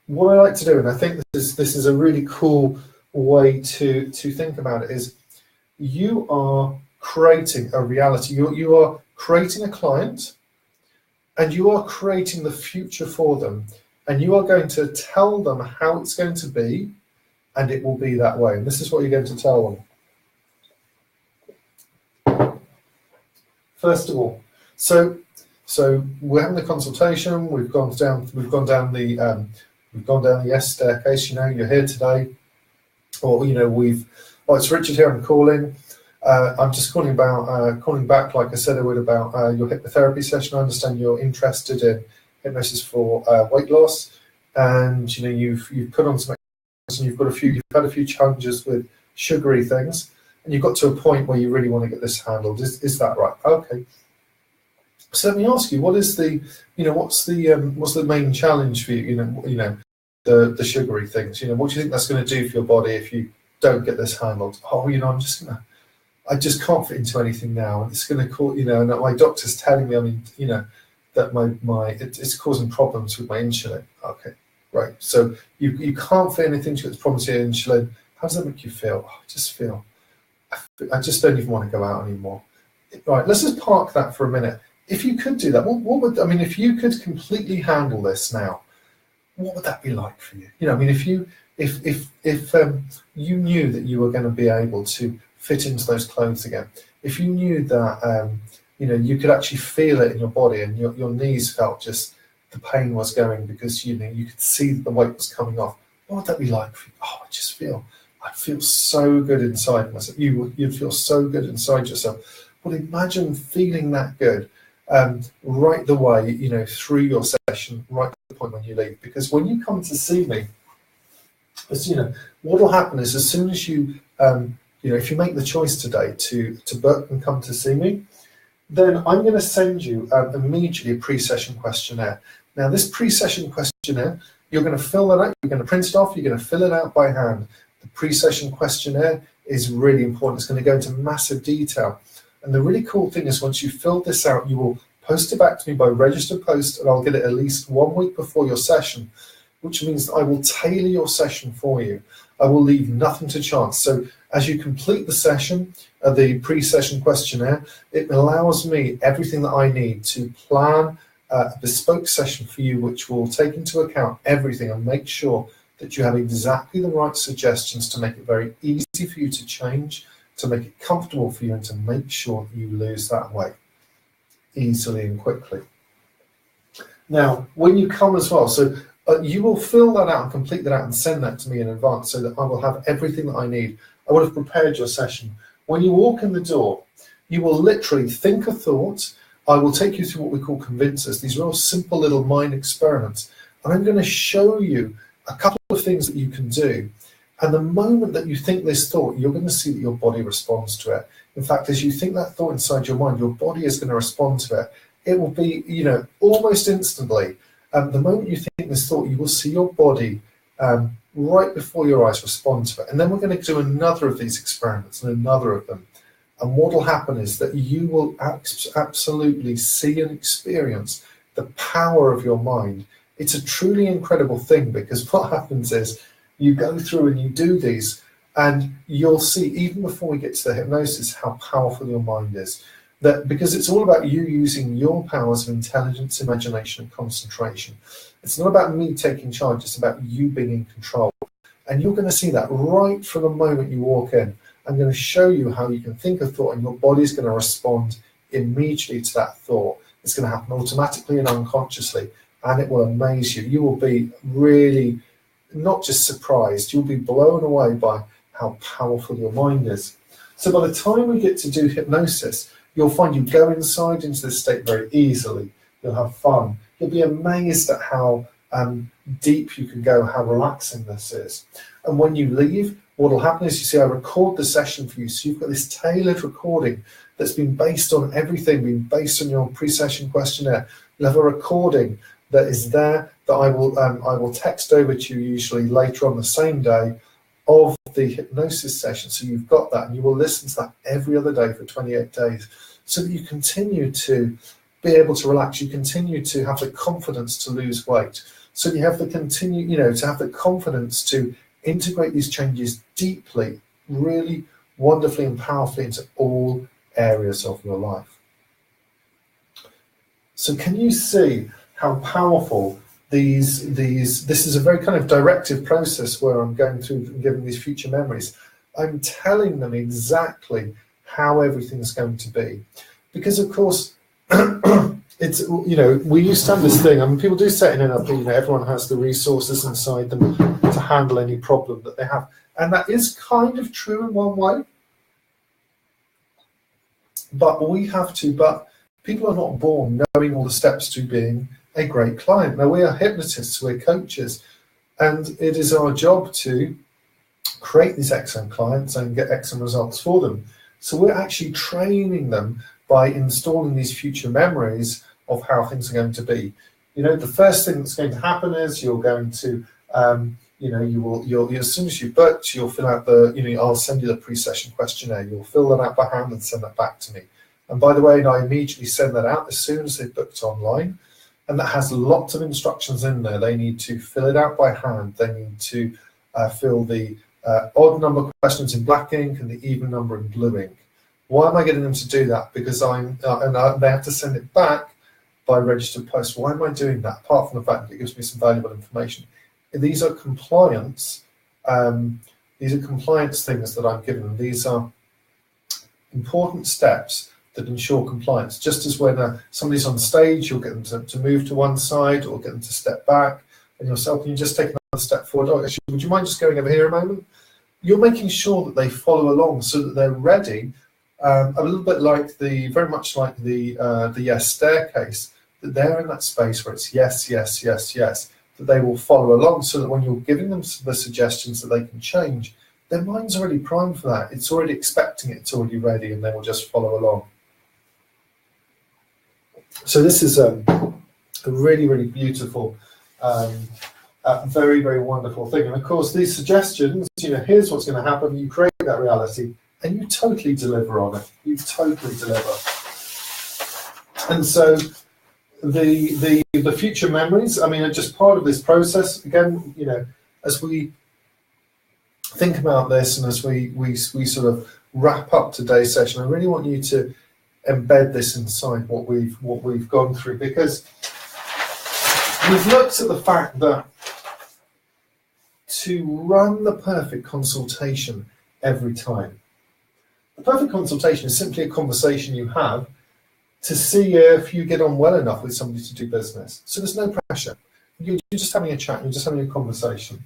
what I like to do, and I think this is a really cool way to think about it, is you are creating a reality. You are creating a client, and you are creating the future for them. and you are going to tell them how it's going to be, and it will be that way. And this is what you're going to tell them. First of all, so we're having the consultation. We've gone down the S staircase. You're here today, or it's Richard here. I'm calling. I'm just calling back, like I said I would, about your hypnotherapy session. I understand you're interested in hypnosis for weight loss, and you've put on some, and you've had a few challenges with sugary things, and you've got to a point where you really want to get this handled. Is that right? Okay. So let me ask you, what's the main challenge for you? The sugary things. What do you think that's going to do for your body if you don't get this handled? Oh, I just can't fit into anything now, and it's going to cause, and my doctor's telling me, that it's causing problems with my insulin. Okay, right. So you can't fit anything to its problems with your insulin. How does that make you feel? I just don't even want to go out anymore. Right. Let's just park that for a minute. If you could do that, if you could completely handle this now, what would that be like for you? If you knew that you were going to be able to fit into those clothes again, if you knew that you could actually feel it in your body, and your knees felt just the pain was going because you could see that the weight was coming off, what would that be like for you? Oh, I'd feel so good inside myself. You'd feel so good inside yourself. Well, imagine feeling that good right the way, through your session, right to the point when you leave. Because when you come to see me, what will happen is, as soon as you, if you make the choice today to book and come to see me, then I'm going to send you immediately a pre-session questionnaire. Now, this pre-session questionnaire, you're going to fill that out, you're going to print it off, you're going to fill it out by hand. The pre-session questionnaire is really important. It's going to go into massive detail. And the really cool thing is, once you've filled this out, you will post it back to me by registered post, and I'll get it at least 1 week before your session, which means that I will tailor your session for you. I will leave nothing to chance. So as you complete the session, the pre-session questionnaire, it allows me everything that I need to plan a bespoke session for you, which will take into account everything and make sure that you have exactly the right suggestions to make it very easy for you to change, to make it comfortable for you, and to make sure that you lose that weight easily and quickly. Now, when you come as well, so you will fill that out and complete that out and send that to me in advance, so that I will have everything that I need. I would have prepared your session. When you walk in the door, you will literally think a thought. I will take you through what we call convincers. These are all simple little mind experiments. And I'm going to show you a couple of things that you can do. And the moment that you think this thought, you're going to see that your body responds to it. In fact, as you think that thought inside your mind, your body is going to respond to it. It will be, almost instantly. The moment you think this thought, you will see your body right before your eyes respond to it. And then we're going to do another of these experiments and another of them. And what will happen is that you will absolutely see and experience the power of your mind. It's a truly incredible thing, because what happens is you go through and you do these, and you'll see, even before we get to the hypnosis, how powerful your mind is. That because it's all about you using your powers of intelligence, imagination, and concentration. It's not about me taking charge, it's about you being in control. And you're going to see that right from the moment you walk in. I'm going to show you how you can think a thought, and your body's going to respond immediately to that thought. It's going to happen automatically and unconsciously, and it will amaze you. You will be really not just surprised, you'll be blown away by how powerful your mind is. So by the time we get to do hypnosis, you'll find you go inside into this state very easily. You'll have fun. You'll be amazed at how deep you can go, how relaxing this is. And when you leave, what will happen is, you see, I record the session for you. So you've got this tailored recording that's been based on everything, been based on your pre-session questionnaire. You'll have a recording that is there that I will text over to you, usually later on the same day, of the hypnosis session. So you've got that, and you will listen to that every other day for 28 days, so that you continue to be able to relax. You continue to have the confidence to lose weight. So you have the to have the confidence to integrate these changes deeply, really wonderfully and powerfully into all areas of your life. So can you see how powerful this is a very kind of directive process where I'm going through and giving these future memories. I'm telling them exactly how everything's going to be, because of course it's, you know, we used to have this thing. I mean, people do say in NLP, you know, everyone has the resources inside them to handle any problem that they have, and that is kind of true in one way. But people are not born knowing all the steps to being a great client. Now, we are hypnotists, we're coaches, and it is our job to create these excellent clients and get excellent results for them. So we're actually training them by installing these future memories of how things are going to be. You know, the first thing that's going to happen is you're going to, you know, you'll as soon as you booked, you'll fill out the, you know, I'll send you the pre-session questionnaire. You'll fill that out by hand and send that back to me. And by the way, I immediately send that out as soon as they've booked online. And that has lots of instructions in there. They need to fill it out by hand. They need to fill the odd number questions in black ink and the even number in blue ink. Why am I getting them to do that? Because they have to send it back by registered post. Why am I doing that? Apart from the fact that it gives me some valuable information. These are compliance. These are compliance things that I'm giving them. These are important steps that ensure compliance. Just as when somebody's on stage, you'll get them to move to one side or get them to step back, and yourself, can you just take another step forward? Oh, actually, would you mind just going over here a moment? You're making sure that they follow along so that they're ready, a little bit like very much like the yes staircase, that they're in that space where it's yes, yes, yes, yes, that they will follow along, so that when you're giving them the suggestions that they can change, their mind's already primed for that. It's already expecting it, it's already ready, and they will just follow along. So this is a really, really beautiful, very, very wonderful thing. And of course, these suggestions, you know, here's what's going to happen. You create that reality, and you totally deliver on it. You totally deliver. And so the future memories, I mean, are just part of this process. Again, you know, as we think about this and as we sort of wrap up today's session, I really want you to embed this inside what we've gone through, because we've looked at the fact that to run the perfect consultation every time, the perfect consultation is simply a conversation you have to see if you get on well enough with somebody to do business. So there's no pressure. You're just having a chat, you're just having a conversation.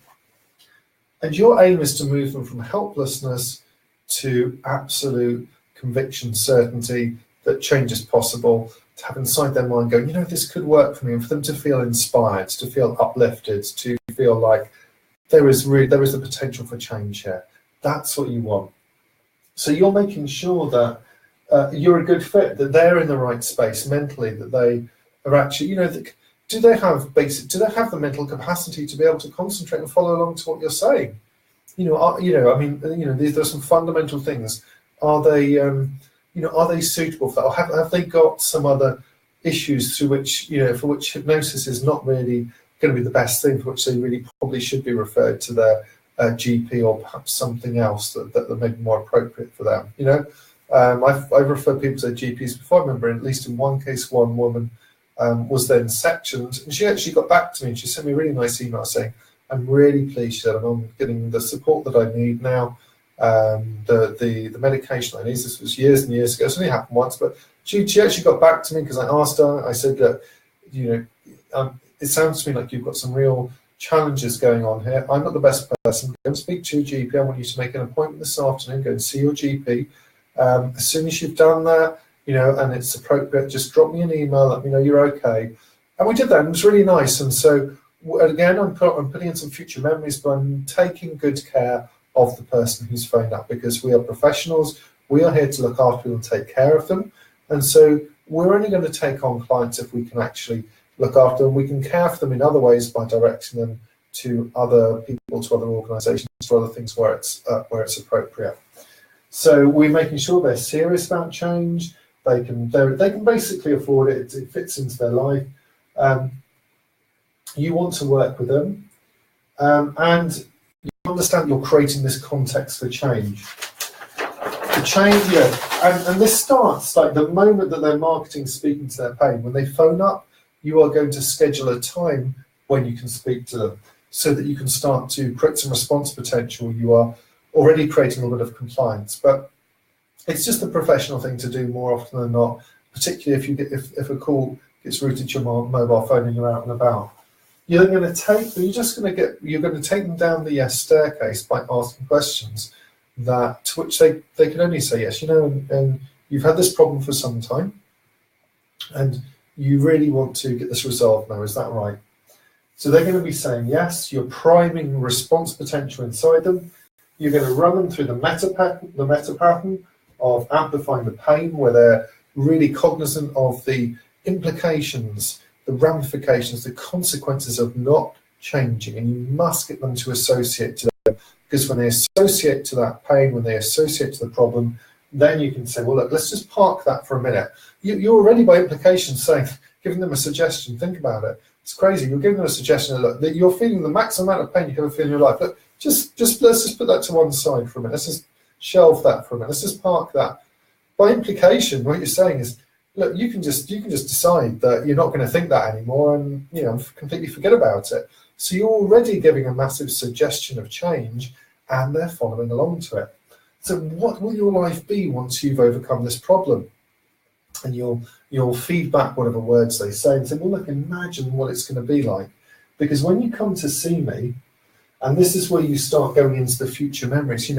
And your aim is to move them from helplessness to absolute conviction, certainty that change is possible, to have inside their mind going, you know, this could work for me, and for them to feel inspired, to feel uplifted, to feel like there is the potential for change here. That's what you want. So you're making sure that you're a good fit, that they're in the right space mentally, that they are actually, you know, do they have the mental capacity to be able to concentrate and follow along to what you're saying? I mean, there's some fundamental things. Are they, are they suitable for that? Or have they got some other issues through which, for which hypnosis is not really going to be the best thing, for which they really probably should be referred to their GP or perhaps something else that may be more appropriate for them. I've referred people to their GPs before. I remember at least in one case, one woman was then sectioned, and she actually got back to me and she sent me a really nice email saying, I'm really pleased, she said, I'm getting the support that I need now, the medication I need. This was years and years ago. It's only happened once, but she actually got back to me because I asked her, I said, look, it sounds to me like you've got some real challenges going on here. I'm not the best person. Go and speak to your GP. I want you to make an appointment this afternoon. Go and see your GP. As soon as you've done that, and it's appropriate, just drop me an email, let me know you're okay. And we did that, and it was really nice. And so, again, I'm putting in some future memories, but I'm taking good care of the person who's phoned up, because we are professionals. We are here to look after them and take care of them. And so we're only going to take on clients if we can actually look after them. We can care for them in other ways by directing them to other people, to other organisations, to other things where it's appropriate. So we're making sure they're serious about change. They can basically afford it. It fits into their life. You want to work with them, and you understand you're creating this context for change. The change, and this starts like the moment that their marketing speaking to their pain. When they phone up, you are going to schedule a time when you can speak to them, so that you can start to create some response potential. You are already creating a little bit of compliance, but it's just a professional thing to do more often than not, particularly if a call gets routed to your mobile phone and you're out and about. You're going to take them down the yes staircase by asking questions to which they can only say yes. And you've had this problem for some time, and you really want to get this resolved now. Is that right? So they're going to be saying yes. You're priming response potential inside them. You're going to run them through the meta pattern of amplifying the pain, where they're really cognizant of the implications, the ramifications, the consequences of not changing, and you must get them to associate to them, because when they associate to that pain, when they associate to the problem, then you can say, well, look, let's just park that for a minute. You're already by implication saying, giving them a suggestion. Think about it. It's crazy. You're giving them a suggestion. Look, that you're feeling the maximum amount of pain you can ever feel in your life. Look, let's just put that to one side for a minute. Let's just shelve that for a minute. Let's just park that. By implication, what you're saying is, look, you can just decide that you're not going to think that anymore, and completely forget about it. So you're already giving a massive suggestion of change, and they're following along to it. So what will your life be once you've overcome this problem? And you'll feed back whatever words they say and say, well, look, imagine what it's going to be like. Because when you come to see me, and this is where you start going into the future memories,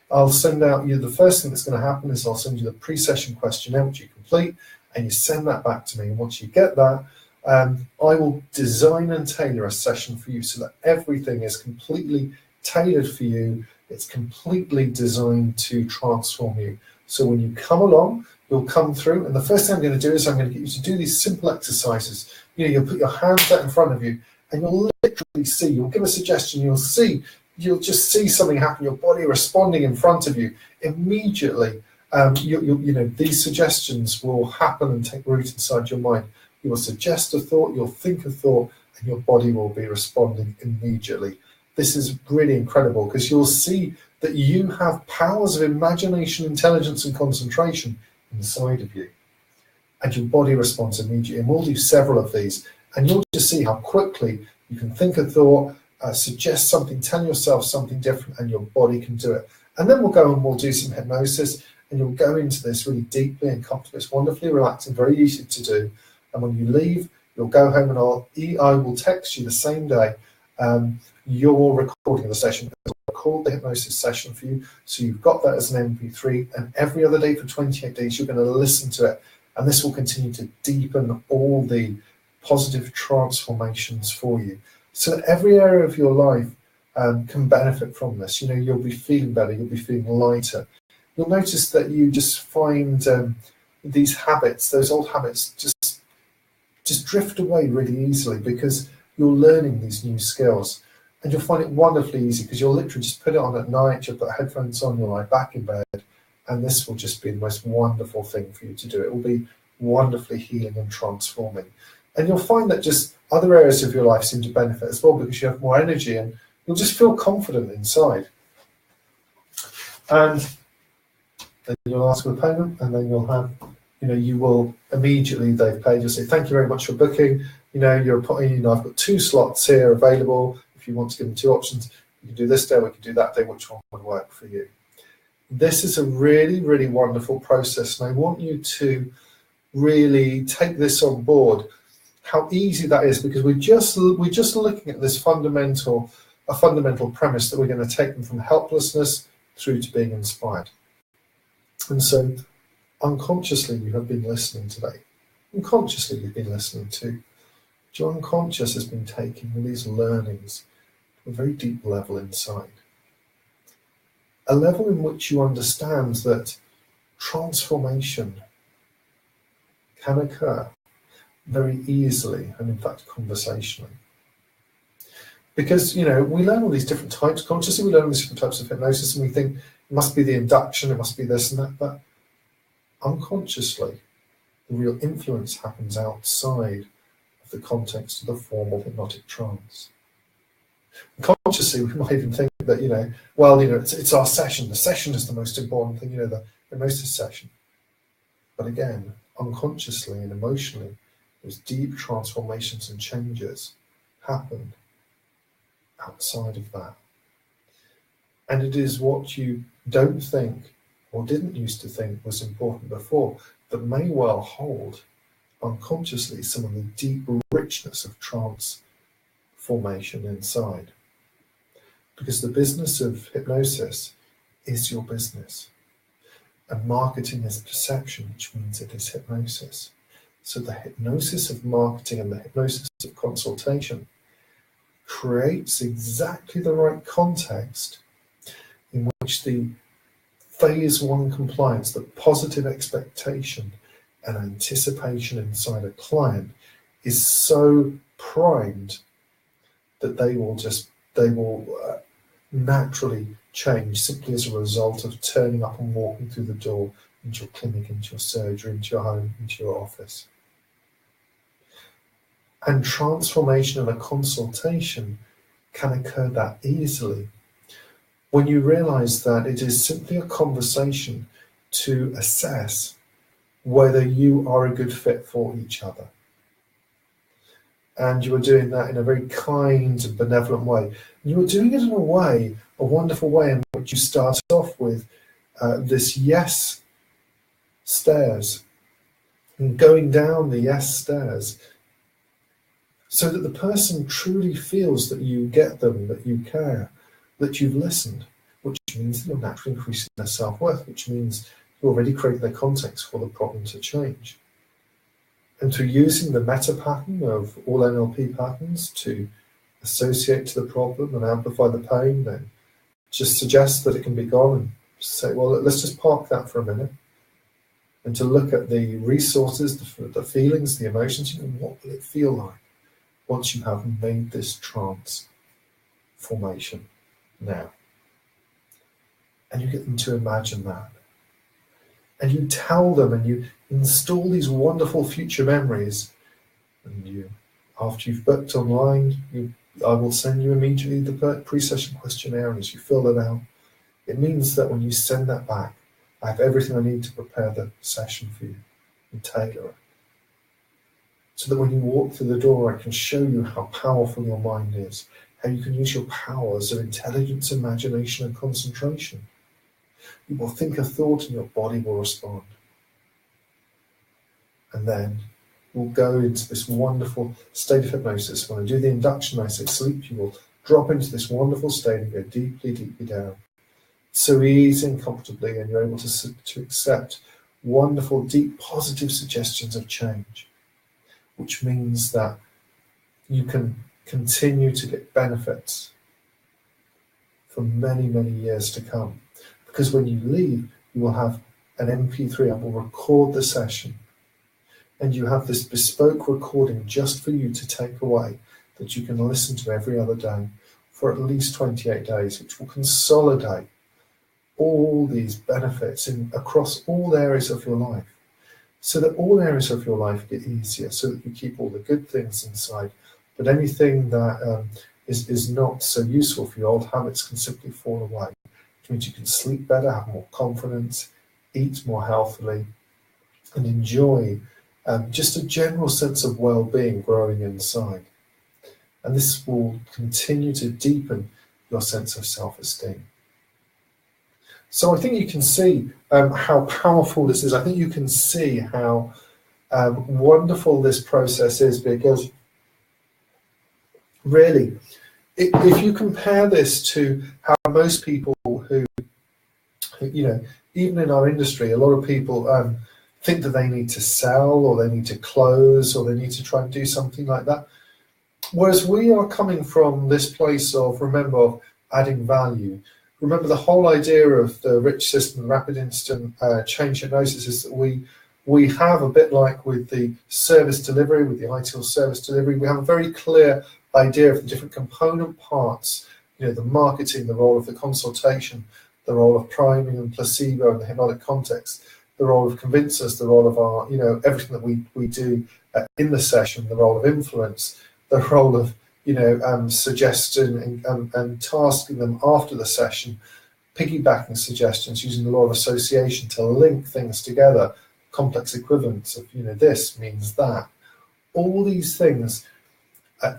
I'll send out you, the first thing that's going to happen is I'll send you the pre-session questionnaire, which you complete, and you send that back to me. And once you get that, I will design and tailor a session for you so that everything is completely tailored for you. It's completely designed to transform you. So when you come along, you'll come through, and the first thing I'm going to do is I'm going to get you to do these simple exercises. You'll put your hands out in front of you, and you'll literally see, you'll give a suggestion, you'll just see something happen, your body responding in front of you immediately. These suggestions will happen and take root inside your mind. You will suggest a thought, you'll think a thought, and your body will be responding immediately. This is really incredible, because you'll see that you have powers of imagination, intelligence, and concentration inside of you, and your body responds immediately. And we'll do several of these, and you'll just see how quickly you can think a thought, suggest something, tell yourself something different, and your body can do it. And then we'll go and we'll do some hypnosis, and you'll go into this really deeply and comfortably. It's wonderfully relaxing, very easy to do. And when you leave, you'll go home, and I will text you the same day your recording of the session. I'll record the hypnosis session for you, so you've got that as an MP3, and every other day for 28 days you're going to listen to it, and this will continue to deepen all the positive transformations for you, so that every area of your life can benefit from this. You'll be feeling better, you'll be feeling lighter. You'll notice that you just find these habits, those old habits, just drift away really easily, because you're learning these new skills. And you'll find it wonderfully easy, because you'll literally just put it on at night, you'll put headphones on, you'll lie back in bed, and this will just be the most wonderful thing for you to do. It will be wonderfully healing and transforming. And you'll find that just other areas of your life seem to benefit as well, because you have more energy and you'll just feel confident inside. And then you'll ask for the payment, and then you'll have, you will immediately, they've paid, you'll say, thank you very much for booking. I've got 2 slots here available. If you want to give them 2 options, you can do this day, we can do that day, which one would work for you. This is a really, really wonderful process, and I want you to really take this on board, how easy that is, because we're just looking at this fundamental premise that we're going to take them from helplessness through to being inspired. And so unconsciously you have been listening today. Unconsciously you've been listening to. Your unconscious has been taking all these learnings to a very deep level inside. A level in which you understand that transformation can occur very easily, and in fact conversationally. Because, we learn all these different types. Consciously we learn all these different types of hypnosis, and we think it must be the induction, it must be this and that, but unconsciously the real influence happens outside of the context of the formal hypnotic trance. And consciously we might even think that, it's our session. The session is the most important thing, the hypnosis session. But again, unconsciously and emotionally, those deep transformations and changes happen outside of that. And it is what you don't think or didn't used to think was important before that may well hold unconsciously some of the deep richness of transformation inside. Because the business of hypnosis is your business. And marketing is perception, which means it is hypnosis. So the hypnosis of marketing and the hypnosis of consultation creates exactly the right context in which the phase one compliance, the positive expectation and anticipation inside a client is so primed that they will naturally change simply as a result of turning up and walking through the door into your clinic, into your surgery, into your home, into your office. And transformation in a consultation can occur that easily when you realize that it is simply a conversation to assess whether you are a good fit for each other. And you are doing that in a very kind and benevolent way. And you are doing it in a wonderful way in which you start off with this yes stairs and going down the yes stairs so that the person truly feels that you get them, that you care, that you've listened, which means that you're naturally increasing their self-worth, which means you're already creating the context for the problem to change. And through using the meta pattern of all NLP patterns to associate to the problem and amplify the pain, then just suggest that it can be gone and say, well, let's just park that for a minute. And to look at the resources, the feelings, the emotions, what will it feel like once you have made this transformation now? And you get them to imagine that. And you tell them and you install these wonderful future memories. And you, after you've booked online, I will send you immediately the pre-session questionnaire, and as you fill it out, it means that when you send that back, I have everything I need to prepare the session for you and tailor it. So that when you walk through the door, I can show you how powerful your mind is, how you can use your powers of intelligence, imagination, and concentration. You will think a thought and your body will respond. And then we'll go into this wonderful state of hypnosis. When I do the induction, I say sleep, you will drop into this wonderful state and go deeply, deeply down. So easy and comfortably, and you're able to accept wonderful, deep, positive suggestions of change, which means that you can continue to get benefits for many, many years to come. Because when you leave, you will have an MP3 and will record the session. And you have this bespoke recording just for you to take away that you can listen to every other day for at least 28 days, which will consolidate all these benefits across all areas of your life, so that all areas of your life get easier, so that you keep all the good things inside, but anything that is not so useful for your old habits can simply fall away, which means you can sleep better, have more confidence, eat more healthily, and enjoy just a general sense of well-being growing inside. And this will continue to deepen your sense of self-esteem. So I think you can see how powerful this is. I think you can see how wonderful this process is, because really, if you compare this to how most people who, even in our industry, a lot of people think that they need to sell or they need to close or they need to try and do something like that. Whereas we are coming from this place of, remember, of adding value. Remember, the whole idea of the rich system, rapid instant change hypnosis, is that we have, a bit like with the service delivery, with the ITIL service delivery, we have a very clear idea of the different component parts, the marketing, the role of the consultation, the role of priming and placebo in the hypnotic context, the role of convincers, the role of our, everything that we do in the session, the role of influence, the role of suggestion and tasking them after the session, piggybacking suggestions using the law of association to link things together, complex equivalence of, this means that. All these things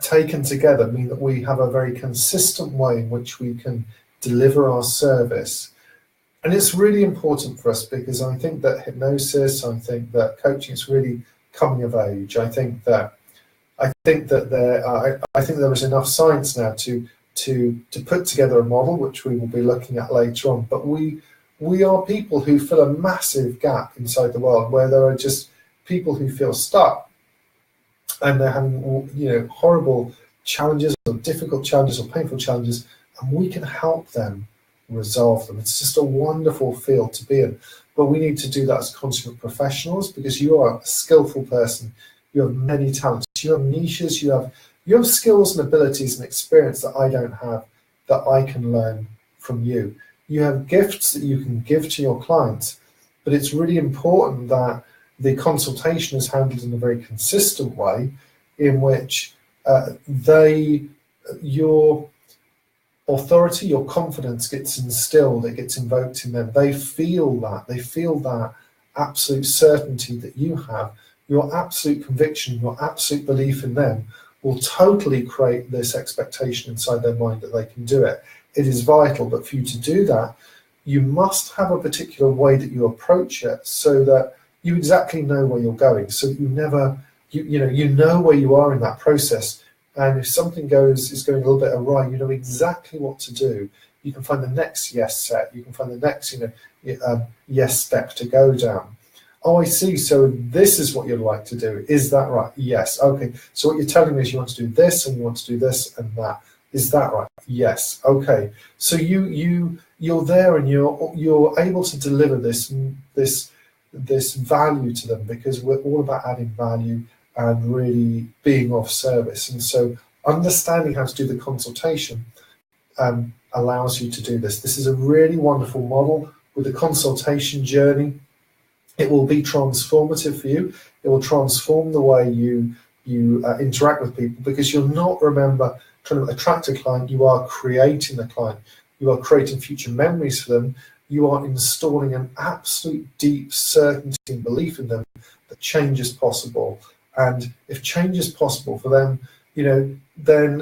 taken together mean that we have a very consistent way in which we can deliver our service. And it's really important for us because I think that hypnosis, I think that coaching is really coming of age. I think that there is enough science now to put together a model, which we will be looking at later on. But we are people who fill a massive gap inside the world where there are just people who feel stuck and they're having horrible challenges or difficult challenges or painful challenges, and we can help them resolve them. It's just a wonderful field to be in. But we need to do that as consummate professionals because you are a skillful person. You have many talents. You have niches. You have skills and abilities and experience that I don't have, that I can learn from you. You have gifts that you can give to your clients, but it's really important that the consultation is handled in a very consistent way in which your authority, your confidence gets instilled, it gets invoked in them. They feel that absolute certainty that you have, your absolute conviction, your absolute belief in them will totally create this expectation inside their mind that they can do it. It is vital, but for you to do that, you must have a particular way that you approach it so that you exactly know where you're going, so that you know where you are in that process. And if something is going a little bit awry, you know exactly what to do. You can find the next yes set. You can find the next, yes step to go down. Oh, I see. So this is what you'd like to do. Is that right? Yes. Okay. So what you're telling me is you want to do this and you want to do this and that. Is that right? Yes. Okay. So you're there and you're able to deliver this value to them because we're all about adding value and really being of service. And so understanding how to do the consultation allows you to do this. This is a really wonderful model with a consultation journey. It will be transformative for you. It will transform the way you interact with people because you'll not remember trying to attract a client. You are creating a client. You are creating future memories for them. You are installing an absolute deep certainty and belief in them that change is possible. And if change is possible for them, then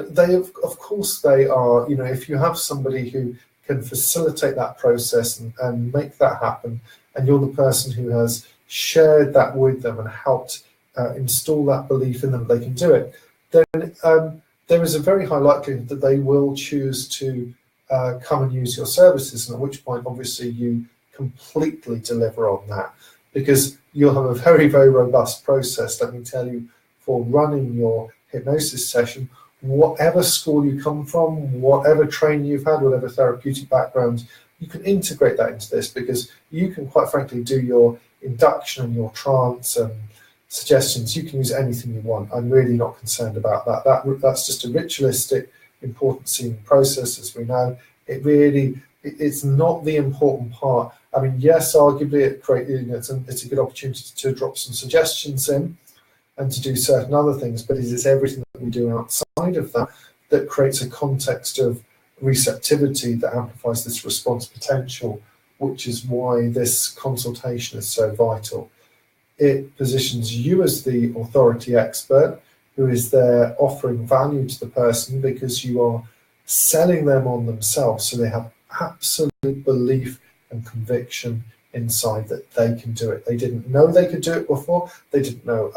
of course they are, if you have somebody who can facilitate that process and make that happen, and you're the person who has shared that with them and helped install that belief in them that they can do it, then there is a very high likelihood that they will choose to come and use your services, and at which point, obviously, you completely deliver on that. Because you'll have a very, very robust process, let me tell you, for running your hypnosis session. Whatever school you come from, whatever training you've had, whatever therapeutic background, you can integrate that into this because you can, quite frankly, do your induction and your trance and suggestions. You can use anything you want. I'm really not concerned about that. That's just a ritualistic, important seeming process, as we know. It's not the important part. I mean, yes, arguably it's a good opportunity to drop some suggestions in and to do certain other things, but it is everything that we do outside of that creates a context of receptivity that amplifies this response potential, which is why this consultation is so vital. It positions you as the authority expert who is there offering value to the person because you are selling them on themselves, so they have absolute belief and conviction inside that they can do it. They didn't know they could do it before. They didn't know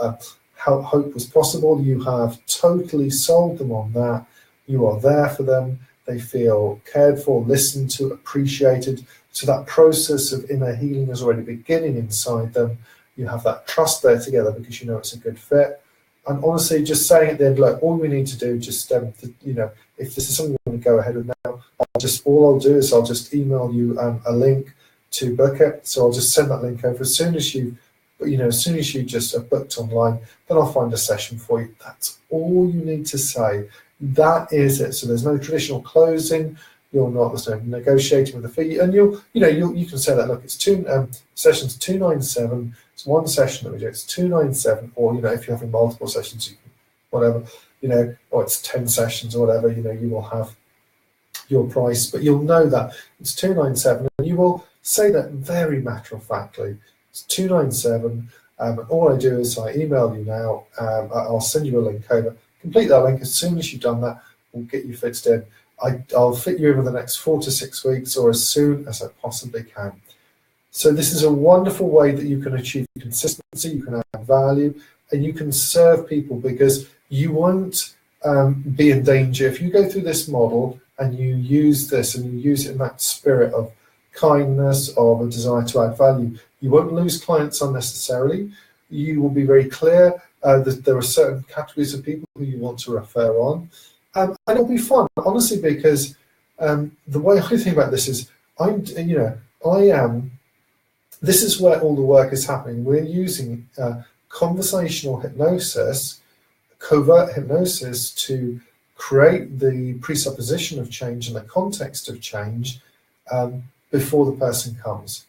how hope was possible. You have totally sold them on that. You are there for them. They feel cared for, listened to, appreciated. So that process of inner healing is already beginning inside them. You have that trust there together because you know it's a good fit. And honestly, just saying at the end, look, all we need to do, just if this is something you want to go ahead with now, all I'll do is I'll just email you a link to book it. So I'll just send that link over as soon as you just are booked online. Then I'll find a session for you. That's all you need to say. That is it. So there's no traditional closing. There's no negotiating with the fee, and you can say that. Look, it's sessions 297. It's one session that we do. It's 297, or if you're having multiple sessions, whatever, or it's 10 sessions or whatever. You will have your price, but you'll know that it's 297, and you will say that very matter of factly. It's 297. And all I do is I email you now. I'll send you a link over. complete that link. As soon as you've done that, we'll get you fixed in. I'll fit you in within the next 4 to 6 weeks, or as soon as I possibly can. So this is a wonderful way that you can achieve consistency, you can add value, and you can serve people, because you won't be in danger. If you go through this model and you use this and you use it in that spirit of kindness, of a desire to add value, you won't lose clients unnecessarily. You will be very clear that there are certain categories of people who you want to refer on. And it'll be fun, honestly, because the way I think about this is, this is where all the work is happening. We're using conversational hypnosis, covert hypnosis, to create the presupposition of change and the context of change before the person comes,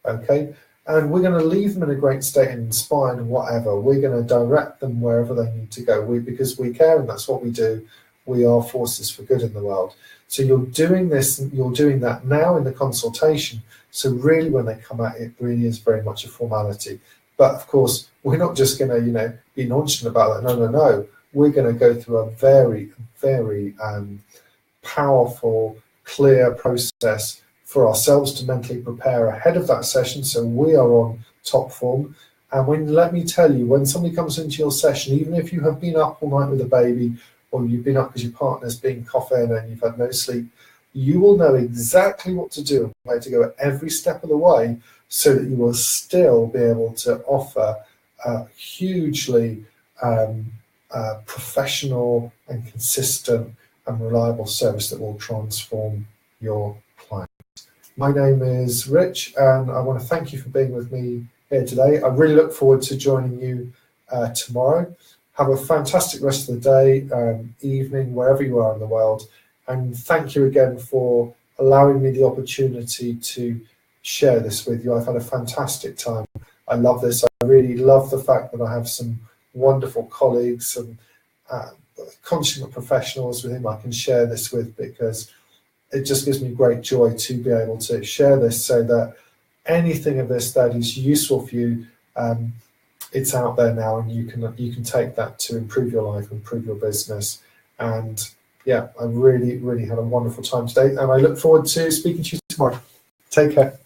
okay? And we're going to leave them in a great state and inspired and whatever. We're going to direct them wherever they need to go, because we care, and that's what we do. We are forces for good in the world. So you're doing this, you're doing that now in the consultation. So really, when they come out, it really is very much a formality. But of course, we're not just going to, be nonchalant about that. No. We're going to go through a very, very powerful, clear process for ourselves to mentally prepare ahead of that session, so we are on top form. And let me tell you, when somebody comes into your session, even if you have been up all night with a baby, or you've been up because your partner's been coughing and you've had no sleep, you will know exactly what to do and where to go at every step of the way, so that you will still be able to offer a hugely professional and consistent and reliable service that will transform your client. My name is Rich, and I want to thank you for being with me here today. I really look forward to joining you tomorrow. Have a fantastic rest of the day, evening, wherever you are in the world. And thank you again for allowing me the opportunity to share this with you. I've had a fantastic time. I love this. I really love the fact that I have some wonderful colleagues and consummate professionals with whom I can share this with, because it just gives me great joy to be able to share this, so that anything of this that is useful for you, it's out there now, and you can take that to improve your life, improve your business. And yeah, I really, really had a wonderful time today, and I look forward to speaking to you tomorrow. Take care.